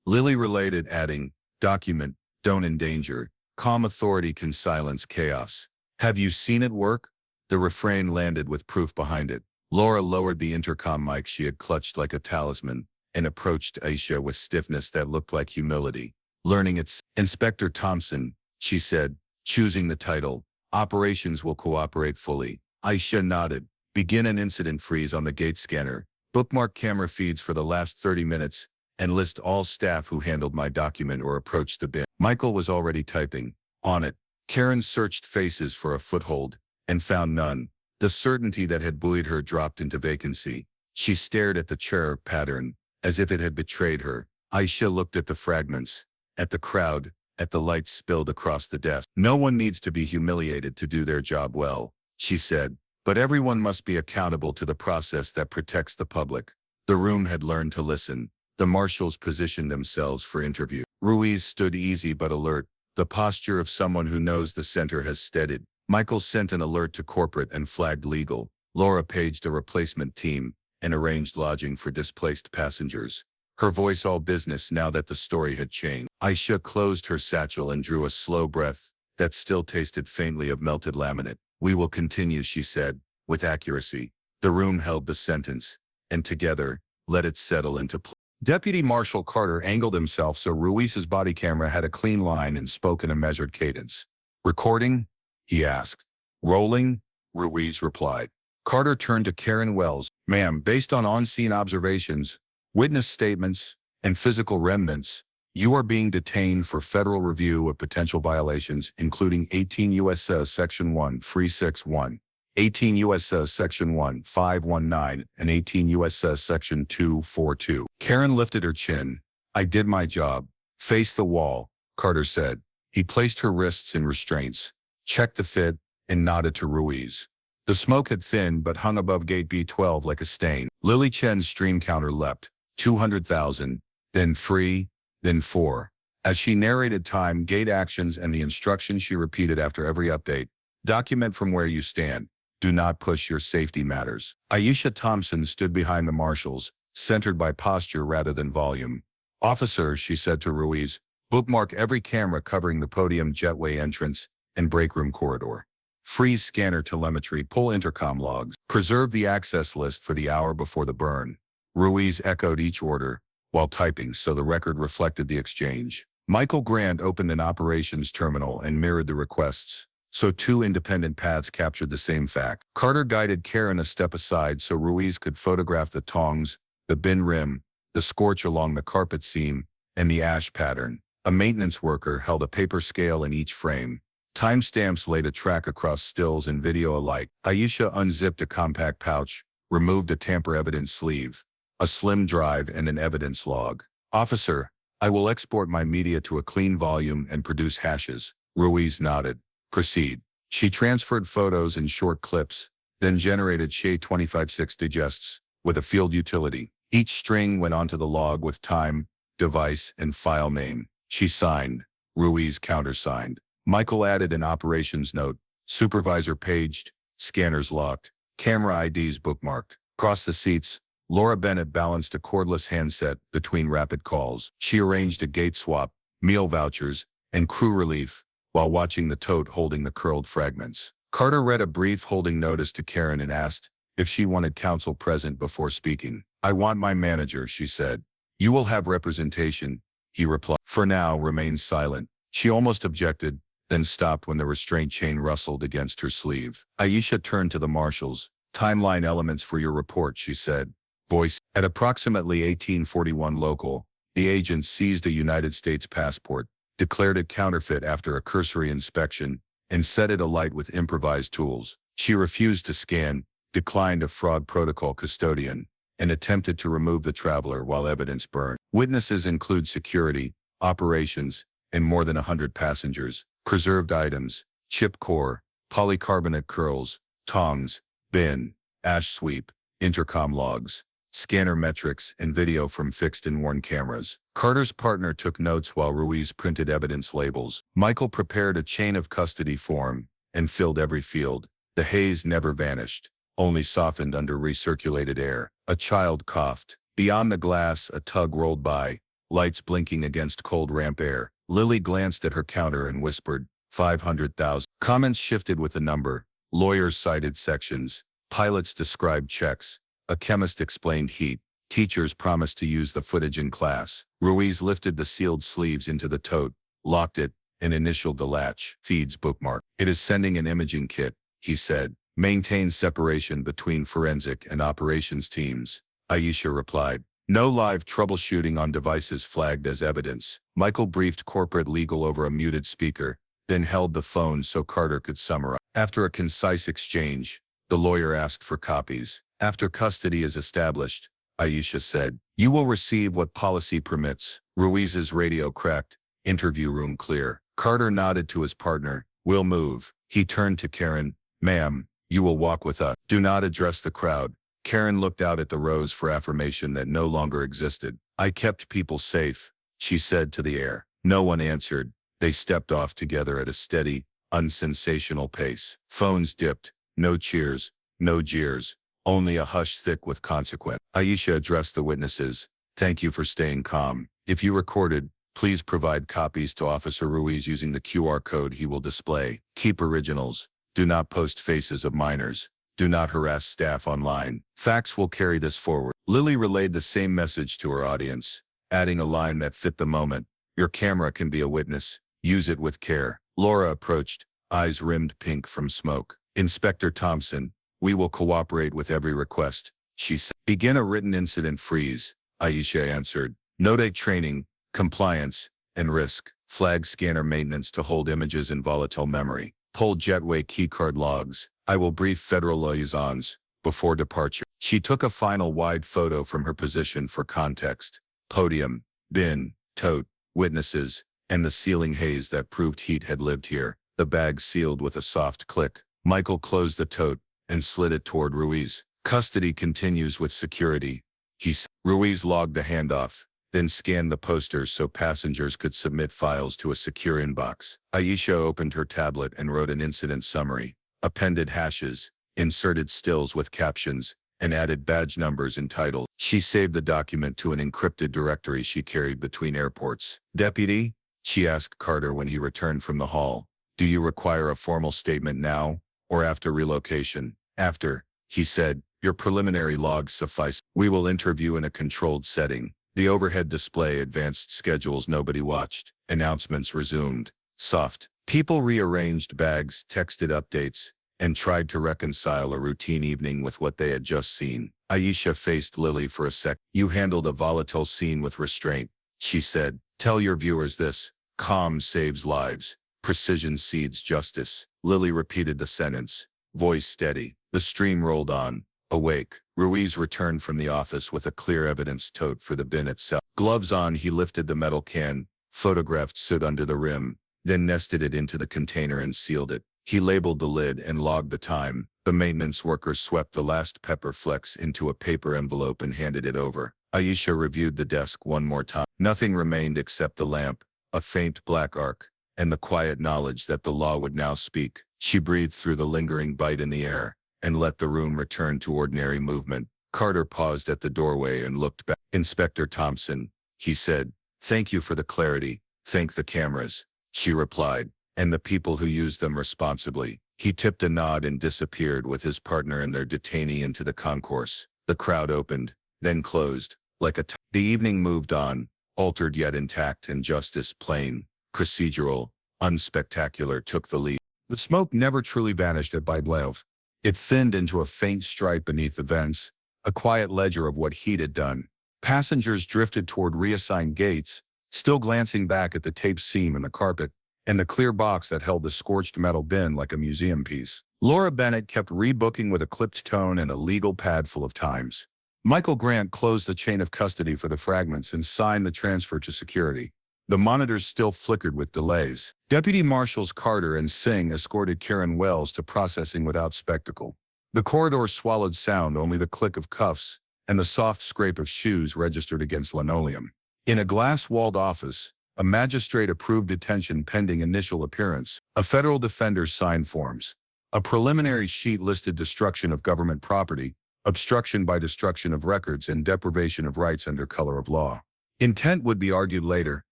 Lily related, adding, document, don't endanger. Calm authority can silence chaos. Have you seen it work? The refrain landed with proof behind it. Laura lowered the intercom mic she had clutched like a talisman and approached Aisha with stiffness that looked like humility. Learning it's Inspector Thompson, she said, choosing the title. Operations will cooperate fully. Aisha nodded. Begin an incident freeze on the gate scanner. Bookmark camera feeds for the last 30 minutes and list all staff who handled my document or approached the bin. Michael was already typing. On it, Karen searched faces for a foothold and found none. The certainty that had buoyed her dropped into vacancy. She stared at the chair pattern as if it had betrayed her. Aisha looked at the fragments, at the crowd, at the lights spilled across the desk. No one needs to be humiliated to do their job well, she said, but everyone must be accountable to the process that protects the public. The room had learned to listen. The marshals positioned themselves for interview. Ruiz stood easy but alert, the posture of someone who knows the center has steadied. Michael sent an alert to corporate and flagged legal. Laura paged a replacement team and arranged lodging for displaced passengers. Her voice all business now that the story had changed. Aisha closed her satchel and drew a slow breath that still tasted faintly of melted laminate. We will continue, she said, with accuracy. The room held the sentence, and together, let it settle into place. Deputy Marshal Carter angled himself so Ruiz's body camera had a clean line and spoke in a measured cadence. Recording? He asked. Rolling? Ruiz replied. Carter turned to Karen Wells. Ma'am, based on on-scene observations, witness statements, and physical remnants, you are being detained for federal review of potential violations, including 18 U.S.C. Section 1361, 18 U.S.C. Section 1519, and 18 U.S.C. Section 242. Karen lifted her chin. I did my job. Face the wall, Carter said. He placed her wrists in restraints, checked the fit, and nodded to Ruiz. The smoke had thinned but hung above gate B12 like a stain. Lily Chen's stream counter leapt. 200,000, then 3, then 4. As she narrated time, gate actions, and the instructions she repeated after every update. Document from where you stand. Do not push, your safety matters. Aisha Thompson stood behind the marshals, centered by posture rather than volume. Officer, she said to Ruiz, bookmark every camera covering the podium, jetway entrance, and break room corridor. Freeze scanner telemetry, pull intercom logs. Preserve the access list for the hour before the burn. Ruiz echoed each order while typing so the record reflected the exchange. Michael Grant opened an operations terminal and mirrored the requests, so two independent paths captured the same fact. Carter guided Karen a step aside so Ruiz could photograph the tongs, the bin rim, the scorch along the carpet seam, and the ash pattern. A maintenance worker held a paper scale in each frame. Timestamps laid a track across stills and video alike. Aisha unzipped a compact pouch, removed a tamper evidence sleeve, a slim drive, and an evidence log. Officer, I will export my media to a clean volume and produce hashes. Ruiz nodded. Proceed. She transferred photos in short clips, then generated SHA-256 digests with a field utility. Each string went onto the log with time, device, and file name. She signed. Ruiz countersigned. Michael added an operations note. Supervisor paged, scanners locked, camera IDs bookmarked. Across the seats, Laura Bennett balanced a cordless handset between rapid calls. She arranged a gate swap, meal vouchers, and crew relief while watching the tote holding the curled fragments. Carter read a brief holding notice to Karen and asked if she wanted counsel present before speaking. I want my manager, she said. You will have representation, he replied. For now, remained silent. She almost objected, then stopped when the restraint chain rustled against her sleeve. Aisha turned to the marshals. Timeline elements for your report, she said. Voice. At approximately 1841 local, the agent seized a United States passport, declared it counterfeit after a cursory inspection, and set it alight with improvised tools. She refused to scan, declined a fraud protocol custodian, and attempted to remove the traveler while evidence burned. Witnesses include security, operations, and more than 100 passengers. Preserved items, chip core, polycarbonate curls, tongs, bin, ash sweep, intercom logs, scanner metrics, and video from fixed and worn cameras. Carter's partner took notes while Ruiz printed evidence labels. Michael prepared a chain of custody form and filled every field. The haze never vanished. only softened under recirculated air. A child coughed. Beyond the glass, a tug rolled by, lights blinking against cold ramp air. Lily glanced at her counter and whispered, 500,000. Comments shifted with the number. Lawyers cited sections. Pilots described checks. A chemist explained heat. Teachers promised to use the footage in class. Ruiz lifted the sealed sleeves into the tote, locked it, and initialed the latch. Feeds bookmark. It is sending an imaging kit, he said. Maintain separation between forensic and operations teams. Aisha replied. No live troubleshooting on devices flagged as evidence. Michael briefed corporate legal over a muted speaker, then held the phone so Carter could summarize. After a concise exchange, the lawyer asked for copies. After custody is established, Aisha said, you will receive what policy permits. Ruiz's radio cracked. Interview room clear. Carter nodded to his partner. We'll move. He turned to Karen. Ma'am, you will walk with us. Do not address the crowd. Karen looked out at the rows for affirmation that no longer existed. I kept people safe, she said to the air. No one answered. They stepped off together at a steady, unsensational pace. Phones dipped. No cheers, no jeers. Only a hush thick with consequence. Aisha addressed the witnesses. Thank you for staying calm. If you recorded, please provide copies to Officer Ruiz using the QR code he will display. Keep originals. Do not post faces of minors. Do not harass staff online. Facts will carry this forward. Lily relayed the same message to her audience, adding a line that fit the moment. Your camera can be a witness. Use it with care. Laura approached, eyes rimmed pink from smoke. Inspector Thompson, we will cooperate with every request, she said. Begin a written incident freeze, Aisha answered. Note training, compliance, and risk. Flag scanner maintenance to hold images in volatile memory. Pull jetway keycard logs. I will brief federal liaisons before departure. She took a final wide photo from her position for context. Podium, bin, tote, witnesses, and the ceiling haze that proved heat had lived here. The bag sealed with a soft click. Michael closed the tote and slid it toward Ruiz. Custody continues with security, he said. Ruiz logged the handoff, then scanned the posters so passengers could submit files to a secure inbox. Aisha opened her tablet and wrote an incident summary, appended hashes, inserted stills with captions, and added badge numbers and titles. She saved the document to an encrypted directory she carried between airports. Deputy, she asked Carter when he returned from the hall, do you require a formal statement now, or after relocation? After, he said, your preliminary logs suffice. We will interview in a controlled setting. The overhead display advanced schedules nobody watched. Announcements resumed. Soft. People rearranged bags, texted updates, and tried to reconcile a routine evening with what they had just seen. Aisha faced Lily for a sec. You handled a volatile scene with restraint, she said. Tell your viewers this. Calm saves lives. Precision seeds justice. Lily repeated the sentence, voice steady. The stream rolled on. Awake. Ruiz returned from the office with a clear evidence tote for the bin itself. Gloves on, he lifted the metal can, photographed soot under the rim, then nested it into the container and sealed it. He labeled the lid and logged the time. The maintenance workers swept the last pepper flecks into a paper envelope and handed it over. Aisha reviewed the desk one more time. Nothing remained except the lamp, a faint black arc, and the quiet knowledge that the law would now speak. She breathed through the lingering bite in the air and let the room return to ordinary movement. Carter paused at the doorway and looked back. Inspector Thompson, he said, thank you for the clarity. Thank the cameras, she replied, and the people who used them responsibly. He tipped a nod and disappeared with his partner and their detainee into the concourse. The crowd opened, then closed, like a The evening moved on, altered yet intact, and justice, plain, procedural, unspectacular, took the lead. The smoke never truly vanished at Byblev. It thinned into a faint stripe beneath the vents, a quiet ledger of what heat had done. Passengers drifted toward reassigned gates, still glancing back at the tape seam in the carpet, and the clear box that held the scorched metal bin like a museum piece. Laura Bennett kept rebooking with a clipped tone and a legal pad full of times. Michael Grant closed the chain of custody for the fragments and signed the transfer to security. The monitors still flickered with delays. Deputy Marshals Carter and Singh escorted Karen Wells to processing without spectacle. The corridor swallowed sound, only the click of cuffs and the soft scrape of shoes registered against linoleum. In a glass-walled office, a magistrate approved detention pending initial appearance. A federal defender signed forms. A preliminary sheet listed destruction of government property, obstruction by destruction of records, and deprivation of rights under color of law. Intent would be argued later.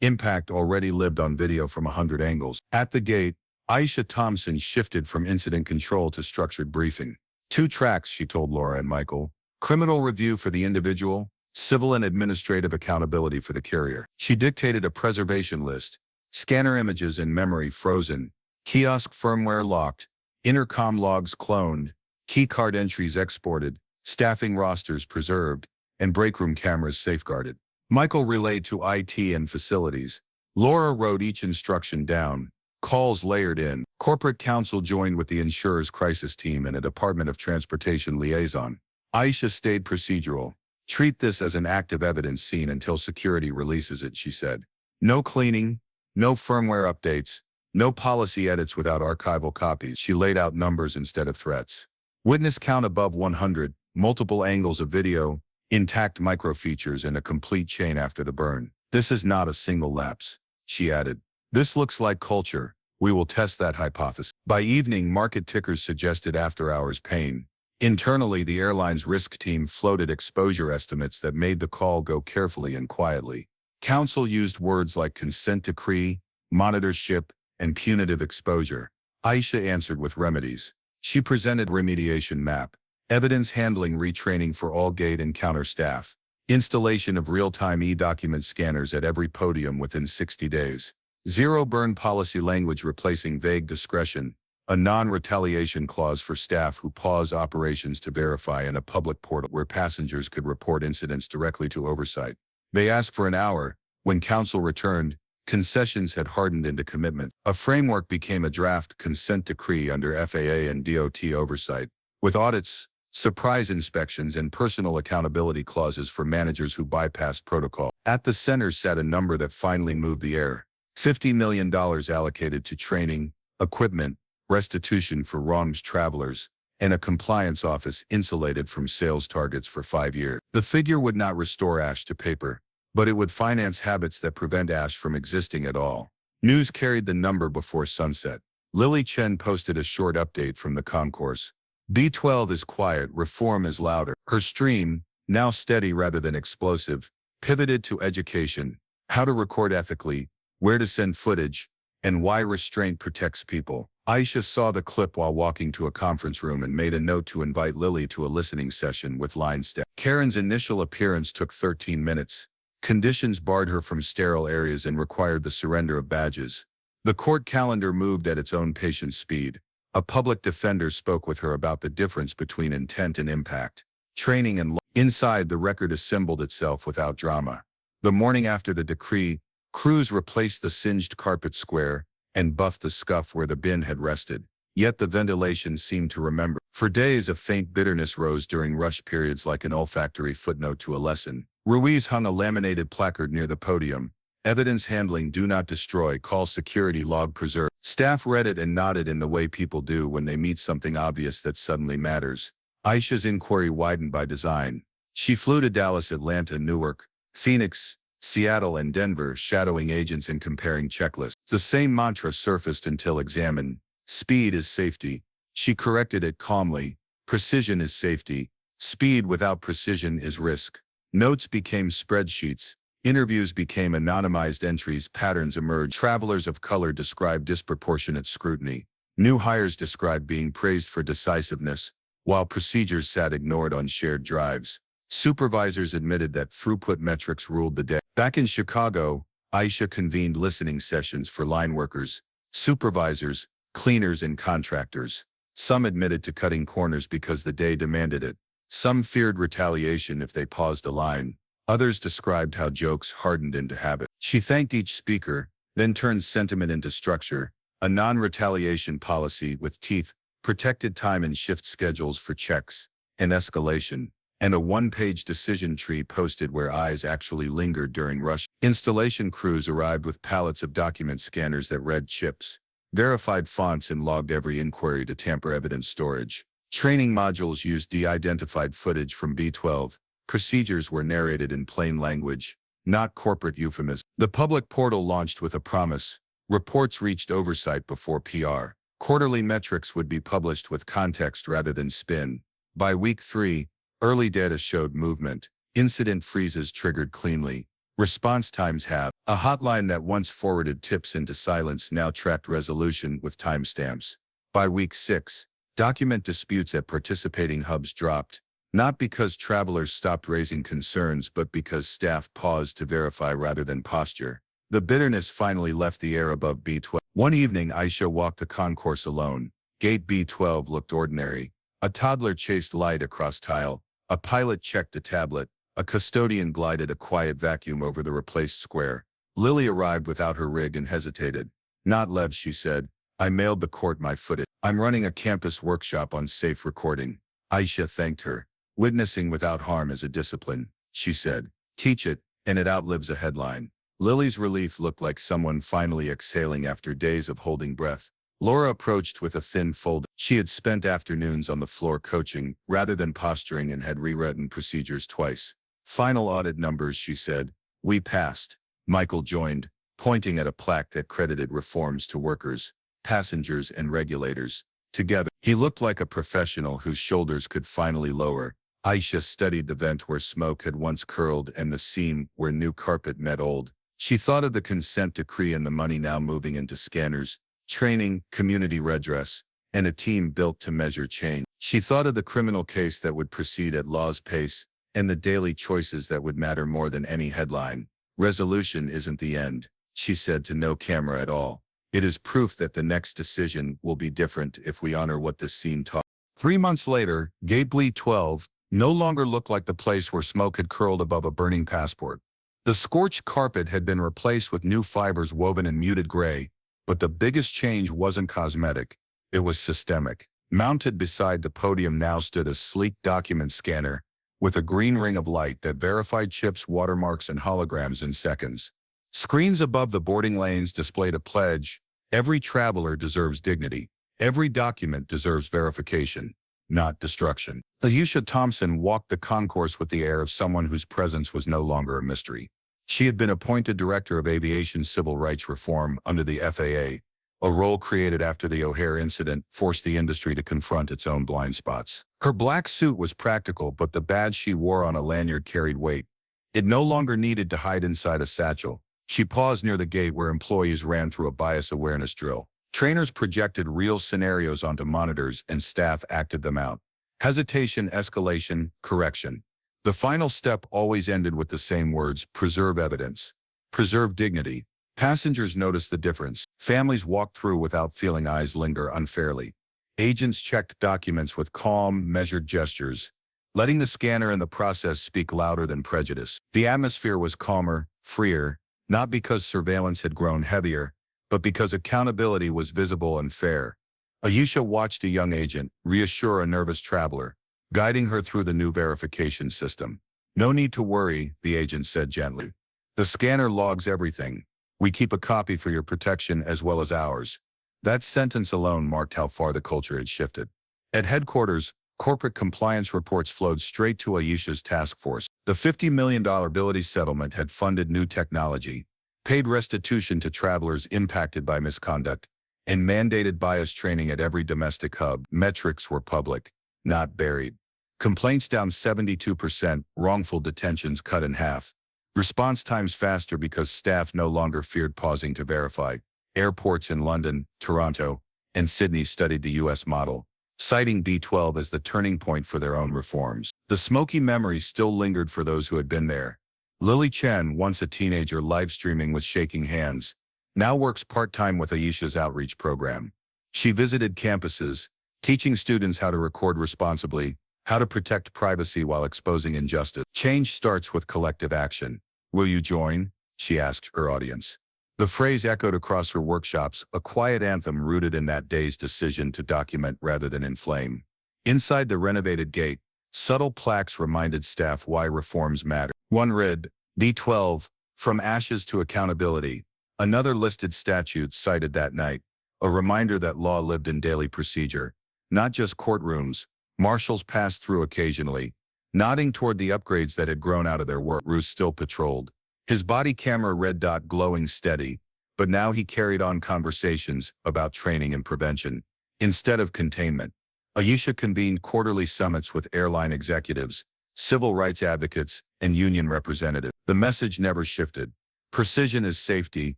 Impact already lived on video from 100 angles. At the gate, Aisha Thompson shifted from incident control to structured briefing. 2 tracks, she told Laura and Michael. Criminal review for the individual, civil and administrative accountability for the carrier. She dictated a preservation list. Scanner images in memory frozen. Kiosk firmware locked. Intercom logs cloned. Keycard entries exported. Staffing rosters preserved. And breakroom cameras safeguarded. Michael relayed to IT and facilities. Laura wrote each instruction down. Calls layered in. Corporate counsel joined with the insurer's crisis team and a Department of Transportation liaison. Aisha stayed procedural. Treat this as an active evidence scene until security releases it, she said. No cleaning, no firmware updates, no policy edits without archival copies. She laid out numbers instead of threats. Witness count above 100, multiple angles of video, intact microfeatures, and a complete chain after the burn. This is not a single lapse, she added. This looks like culture. We will test that hypothesis. By evening, market tickers suggested after-hours pain. Internally, the airline's risk team floated exposure estimates that made the call go carefully and quietly. Counsel used words like consent decree, monitorship, and punitive exposure. Aisha answered with remedies. She presented remediation map, evidence handling retraining for all gate and counter staff, installation of real-time e-document scanners at every podium within 60 days, zero burn policy language replacing vague discretion, a non-retaliation clause for staff who pause operations to verify, and a public portal where passengers could report incidents directly to oversight. They asked for an hour. When counsel returned, concessions had hardened into commitment. A framework became a draft consent decree under FAA and DOT oversight, with audits, surprise inspections, and personal accountability clauses for managers who bypassed protocol. At the center sat a number that finally moved the air. $50 million allocated to training, equipment, restitution for wronged travelers, and a compliance office insulated from sales targets for 5 years. The figure would not restore ash to paper, but it would finance habits that prevent ash from existing at all. News carried the number before sunset. Lily Chen posted a short update from the concourse. B12 is quiet, reform is louder. Her stream, now steady rather than explosive, pivoted to education, how to record ethically, where to send footage, and why restraint protects people. Aisha saw the clip while walking to a conference room and made a note to invite Lily to a listening session with line staff. Karen's initial appearance took 13 minutes. Conditions barred her from sterile areas and required the surrender of badges. The court calendar moved at its own patient speed. A public defender spoke with her about the difference between intent and impact, training and law. Inside, the record assembled itself without drama. The morning after the decree, crews replaced the singed carpet square and buffed the scuff where the bin had rested. Yet the ventilation seemed to remember. For days, a faint bitterness rose during rush periods like an olfactory footnote to a lesson. Ruiz hung a laminated placard near the podium. Evidence handling, do not destroy, call security, log preserve. Staff read it and nodded in the way people do when they meet something obvious that suddenly matters. Aisha's inquiry widened by design. She flew to Dallas, Atlanta, Newark, Phoenix, Seattle, and Denver, shadowing agents and comparing checklists. The same mantra surfaced until examined. Speed is safety. She corrected it calmly. Precision is safety. Speed without precision is risk. Notes became spreadsheets. Interviews became anonymized entries. Patterns emerged. Travelers of color described disproportionate scrutiny. New hires described being praised for decisiveness, while procedures sat ignored on shared drives. Supervisors admitted that throughput metrics ruled the day. Back in Chicago, Aisha convened listening sessions for line workers, supervisors, cleaners, and contractors. Some admitted to cutting corners because the day demanded it. Some feared retaliation if they paused a line. Others described how jokes hardened into habit. She thanked each speaker, then turned sentiment into structure, a non-retaliation policy with teeth, protected time and shift schedules for checks and escalation, and a one-page decision tree posted where eyes actually lingered during rush. Installation crews arrived with pallets of document scanners that read chips, verified fonts, and logged every inquiry to tamper evidence storage. Training modules used de-identified footage from B12. Procedures were narrated in plain language, not corporate euphemism. The public portal launched with a promise. Reports reached oversight before PR. Quarterly metrics would be published with context rather than spin. By week 3, early data showed movement. Incident freezes triggered cleanly. Response times have. A hotline that once forwarded tips into silence now tracked resolution with timestamps. By week 6, document disputes at participating hubs dropped, not because travelers stopped raising concerns but because staff paused to verify rather than posture. The bitterness finally left the air above B-12. One evening, Aisha walked the concourse alone. Gate B-12 looked ordinary. A toddler chased light across tile. A pilot checked a tablet. A custodian glided a quiet vacuum over the replaced square. Lily arrived without her rig and hesitated. "Not Lev," she said. "I mailed the court my footage. I'm running a campus workshop on safe recording." Aisha thanked her. "Witnessing without harm is a discipline," she said. "Teach it, and it outlives a headline." Lily's relief looked like someone finally exhaling after days of holding breath. Laura approached with a thin fold. She had spent afternoons on the floor coaching rather than posturing and had rewritten procedures twice. "Final audit numbers," she said. "We passed." Michael joined, pointing at a plaque that credited reforms to workers, passengers, and regulators. Together, he looked like a professional whose shoulders could finally lower. Aisha studied the vent where smoke had once curled and the seam where new carpet met old. She thought of the consent decree and the money now moving into scanners, training, community redress, and a team built to measure change. She thought of the criminal case that would proceed at law's pace, and the daily choices that would matter more than any headline. "Resolution isn't the end," she said to no camera at all. "It is proof that the next decision will be different if we honor what this scene taught." 3 months later, Gate B-12 no longer looked like the place where smoke had curled above a burning passport. The scorched carpet had been replaced with new fibers woven in muted gray, but the biggest change wasn't cosmetic. It was systemic. Mounted beside the podium now stood a sleek document scanner with a green ring of light that verified chips, watermarks, and holograms in seconds. Screens above the boarding lanes displayed a pledge: every traveler deserves dignity. Every document deserves verification, not destruction. Aisha Thompson walked the concourse with the air of someone whose presence was no longer a mystery. She had been appointed Director of Aviation Civil Rights Reform under the FAA, a role created after the O'Hare incident forced the industry to confront its own blind spots. Her black suit was practical, but the badge she wore on a lanyard carried weight. It no longer needed to hide inside a satchel. She paused near the gate where employees ran through a bias awareness drill. Trainers projected real scenarios onto monitors and staff acted them out. Hesitation, escalation, correction. The final step always ended with the same words: preserve evidence. Preserve dignity. Passengers noticed the difference. Families walked through without feeling eyes linger unfairly. Agents checked documents with calm, measured gestures, letting the scanner and the process speak louder than prejudice. The atmosphere was calmer, freer, not because surveillance had grown heavier, but because accountability was visible and fair. Aisha watched a young agent reassure a nervous traveler, guiding her through the new verification system. "No need to worry," the agent said gently. "The scanner logs everything. We keep a copy for your protection as well as ours." That sentence alone marked how far the culture had shifted. At headquarters, corporate compliance reports flowed straight to Aisha's task force. The $50 million ability settlement had funded new technology, paid restitution to travelers impacted by misconduct, and mandated bias training at every domestic hub. Metrics were public, not buried. Complaints down 72%, wrongful detentions cut in half. Response times faster because staff no longer feared pausing to verify. Airports in London, Toronto, and Sydney studied the U.S. model, citing B-12 as the turning point for their own reforms. The smoky memory still lingered for those who had been there. Lily Chen, once a teenager live streaming with shaking hands, now works part-time with Aisha's outreach program. She visited campuses, teaching students how to record responsibly, how to protect privacy while exposing injustice. Change starts with collective action. "Will you join?" she asked her audience. The phrase echoed across her workshops, a quiet anthem rooted in that day's decision to document rather than inflame. Inside the renovated gate, subtle plaques reminded staff why reforms matter. One read, B-12, From Ashes to Accountability. Another listed statutes cited that night, a reminder that law lived in daily procedure, not just courtrooms. Marshals passed through occasionally, nodding toward the upgrades that had grown out of their work. Roos still patrolled, his body camera red dot glowing steady, but now he carried on conversations about training and prevention. Instead of containment, Aisha convened quarterly summits with airline executives, civil rights advocates, and union representatives. The message never shifted. Precision is safety,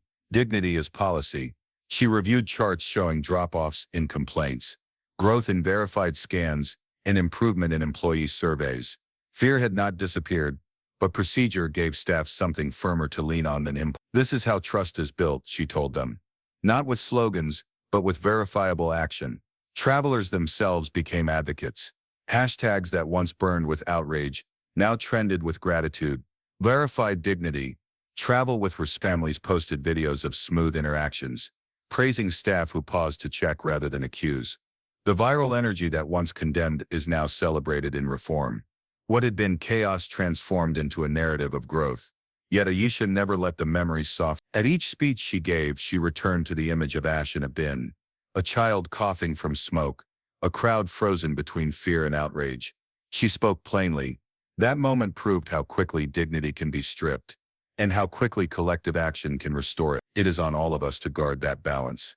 dignity is policy. She reviewed charts showing drop-offs in complaints, growth in verified scans, and improvement in employee surveys. Fear had not disappeared, but procedure gave staff something firmer to lean on than impulse. This is how trust is built, she told them. Not with slogans, but with verifiable action. Travelers themselves became advocates. Hashtags that once burned with outrage now trended with gratitude. Verified dignity. Travel with families posted videos of smooth interactions, praising staff who paused to check rather than accuse. The viral energy that once condemned is now celebrated in reform. What had been chaos transformed into a narrative of growth. Yet Aisha never let the memories soften. At each speech she gave, she returned to the image of ash in a bin, a child coughing from smoke, a crowd frozen between fear and outrage. She spoke plainly. That moment proved how quickly dignity can be stripped, and how quickly collective action can restore it. It is on all of us to guard that balance.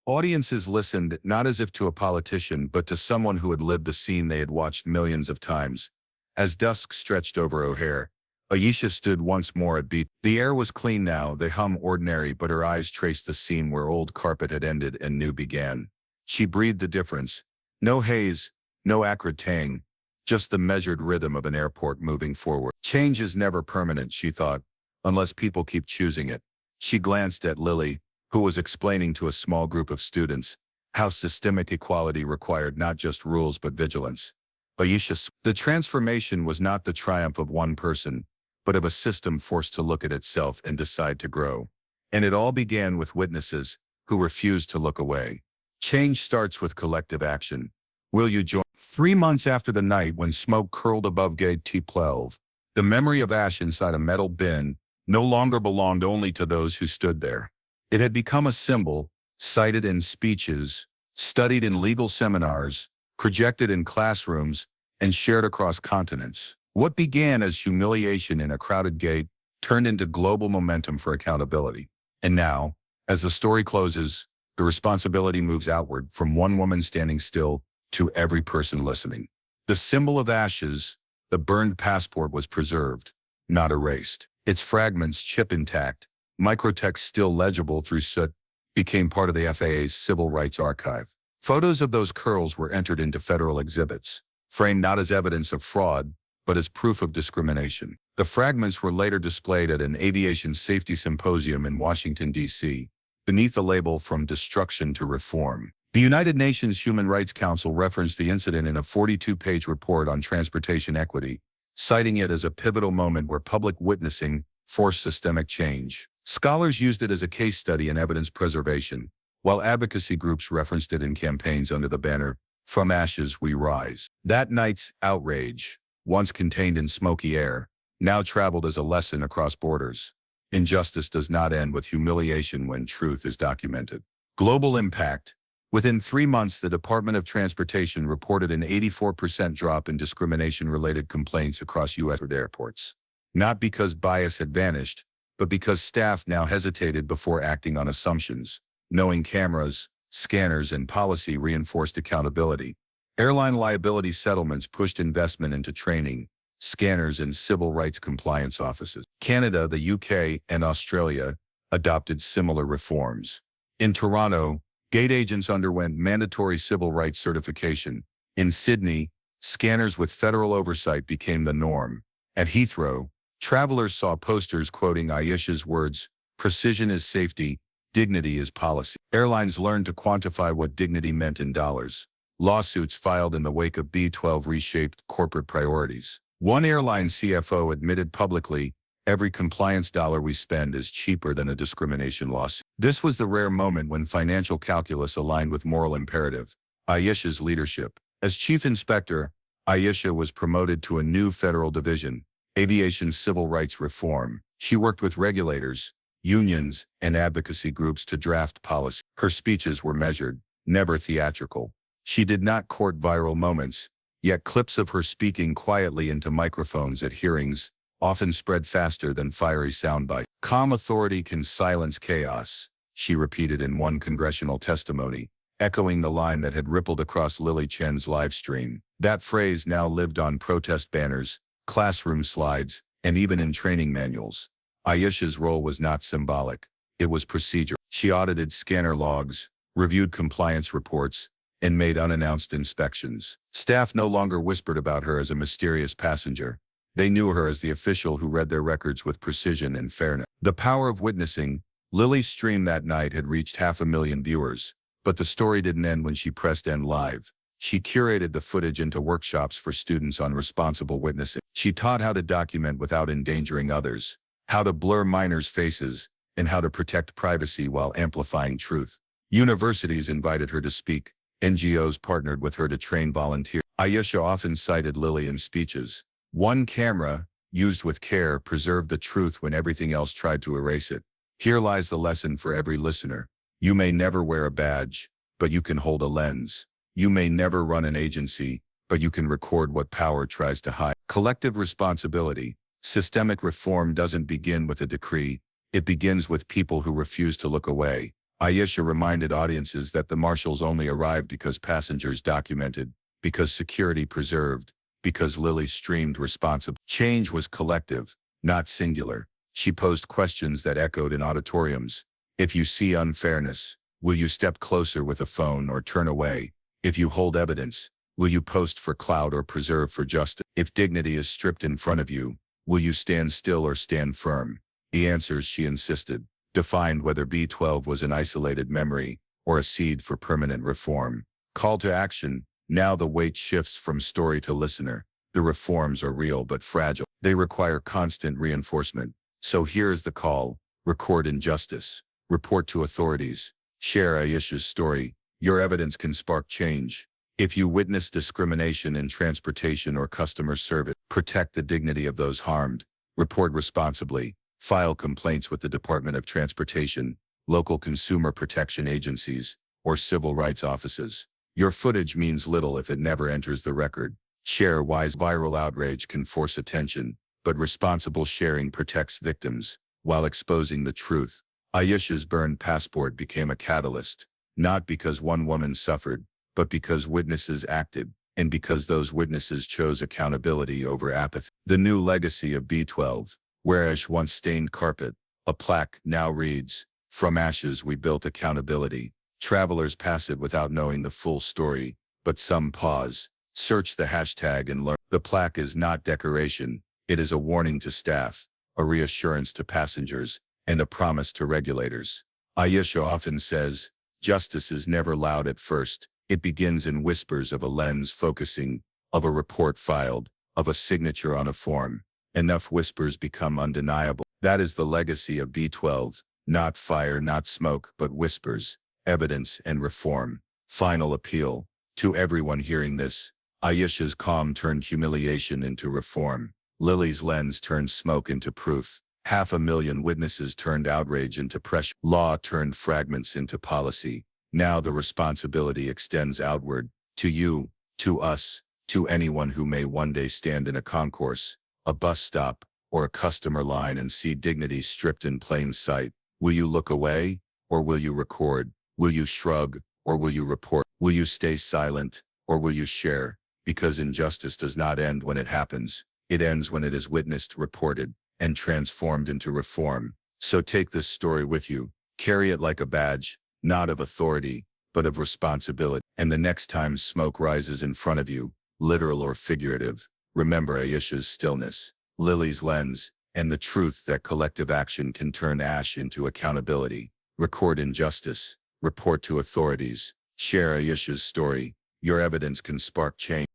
Audiences listened not as if to a politician, but to someone who had lived the scene they had watched millions of times. As dusk stretched over O'Hare, Aisha stood once more at beat. The air was clean now, the hum ordinary, but her eyes traced the seam where old carpet had ended and new began. She breathed the difference. No haze, no acrid tang, just the measured rhythm of an airport moving forward. Change is never permanent, she thought, unless people keep choosing it. She glanced at Lily, who was explaining to a small group of students how systemic equality required not just rules but vigilance. Aisha, the transformation was not the triumph of one person, but of a system forced to look at itself and decide to grow. And it all began with witnesses who refused to look away. Change starts with collective action. Will you join? 3 months after the night when smoke curled above Gate T12, the memory of ash inside a metal bin no longer belonged only to those who stood there. It had become a symbol, cited in speeches, studied in legal seminars, projected in classrooms, and shared across continents. What began as humiliation in a crowded gate turned into global momentum for accountability. And now, as the story closes, the responsibility moves outward from one woman standing still to every person listening. The symbol of ashes, the burned passport, was preserved, not erased. Its fragments, chip intact, microtext still legible through soot, became part of the FAA's Civil Rights Archive. Photos of those curls were entered into federal exhibits, framed not as evidence of fraud, but as proof of discrimination. The fragments were later displayed at an aviation safety symposium in Washington, D.C., beneath the label From Destruction to Reform. The United Nations Human Rights Council referenced the incident in a 42-page report on transportation equity, citing it as a pivotal moment where public witnessing forced systemic change. Scholars used it as a case study in evidence preservation, while advocacy groups referenced it in campaigns under the banner, From Ashes We Rise. That night's outrage, once contained in smoky air, now traveled as a lesson across borders. Injustice does not end with humiliation when truth is documented. Global impact. Within 3 months, the Department of Transportation reported an 84% drop in discrimination-related complaints across U.S. airports. Not because bias had vanished, but because staff now hesitated before acting on assumptions, knowing cameras, scanners, and policy reinforced accountability. Airline liability settlements pushed investment into training, scanners, and civil rights compliance offices. Canada, the UK, and Australia adopted similar reforms. In Toronto, gate agents underwent mandatory civil rights certification. In Sydney, scanners with federal oversight became the norm. At Heathrow, travelers saw posters quoting Aisha's words, "Precision is safety, dignity is policy." Airlines learned to quantify what dignity meant in dollars. Lawsuits filed in the wake of B-12 reshaped corporate priorities. One airline CFO admitted publicly, "Every compliance dollar we spend is cheaper than a discrimination lawsuit." This was the rare moment when financial calculus aligned with moral imperative. Aisha's leadership. As chief inspector, Aisha was promoted to a new federal division, Aviation Civil Rights Reform. She worked with regulators, unions, and advocacy groups to draft policy. Her speeches were measured, never theatrical. She did not court viral moments, yet clips of her speaking quietly into microphones at hearings often spread faster than fiery soundbites. "Calm authority can silence chaos," she repeated in one congressional testimony. echoing the line that had rippled across Lily Chen's live stream. That phrase now lived on protest banners, classroom slides, and even in training manuals. Aisha's role was not symbolic. It was procedural. She audited scanner logs, reviewed compliance reports, and made unannounced inspections. Staff no longer whispered about her as a mysterious passenger. They knew her as the official who read their records with precision and fairness. The power of witnessing. Lily's stream that night had reached 500,000 viewers, but the story didn't end when she pressed end live. She curated the footage into workshops for students on responsible witnessing. She taught how to document without endangering others, how to blur minors' faces, and how to protect privacy while amplifying truth. Universities invited her to speak. NGOs partnered with her to train volunteers. Aisha often cited Lily in speeches. One camera, used with care, preserved the truth when everything else tried to erase it. Here lies the lesson for every listener. You may never wear a badge, but you can hold a lens. You may never run an agency, but you can record what power tries to hide. Collective responsibility. Systemic reform doesn't begin with a decree. It begins with people who refuse to look away. Aisha reminded audiences that the marshals only arrived because passengers documented, because security preserved, because Lily streamed responsibly. Change was collective, not singular. She posed questions that echoed in auditoriums. If you see unfairness, will you step closer with a phone or turn away? If you hold evidence, will you post for clout or preserve for justice? If dignity is stripped in front of you, will you stand still or stand firm? The answers, she insisted, defined whether B12 was an isolated memory or a seed for permanent reform. Call to action. Now the weight shifts from story to listener. The reforms are real but fragile. They require constant reinforcement. So here's the call. Record injustice. Report to authorities. Share Aisha's story. Your evidence can spark change. If you witness discrimination in transportation or customer service, protect the dignity of those harmed. Report responsibly. File complaints with the Department of Transportation, local consumer protection agencies, or civil rights offices. Your footage means little if it never enters the record. Share why viral outrage can force attention, but responsible sharing protects victims while exposing the truth. Aisha's burned passport became a catalyst, not because one woman suffered, but because witnesses acted, and because those witnesses chose accountability over apathy. The new legacy of B12. Where ash once stained carpet, a plaque now reads, "From ashes we built accountability." Travelers pass it without knowing the full story, but some pause, search the hashtag and learn. The plaque is not decoration, it is a warning to staff, a reassurance to passengers, and a promise to regulators. Aisha often says, justice is never loud at first. It begins in whispers of a lens focusing, of a report filed, of a signature on a form. Enough whispers become undeniable. That is the legacy of B12, not fire, not smoke, but whispers, evidence, and reform. Final appeal. To everyone hearing this, Aisha's calm turned humiliation into reform. Lily's lens turned smoke into proof. 500,000 witnesses turned outrage into pressure. Law turned fragments into policy. Now the responsibility extends outward, to you, to us, to anyone who may one day stand in a concourse, a bus stop, or a customer line and see dignity stripped in plain sight. Will you look away, or will you record? Will you shrug, or will you report? Will you stay silent, or will you share? Because injustice does not end when it happens. It ends when it is witnessed, reported, and transformed into reform. So take this story with you. Carry it like a badge, not of authority, but of responsibility. And the next time smoke rises in front of you, literal or figurative, remember Aisha's stillness, Lily's lens, and the truth that collective action can turn ash into accountability. Record injustice, report to authorities, share Aisha's story. Your evidence can spark change.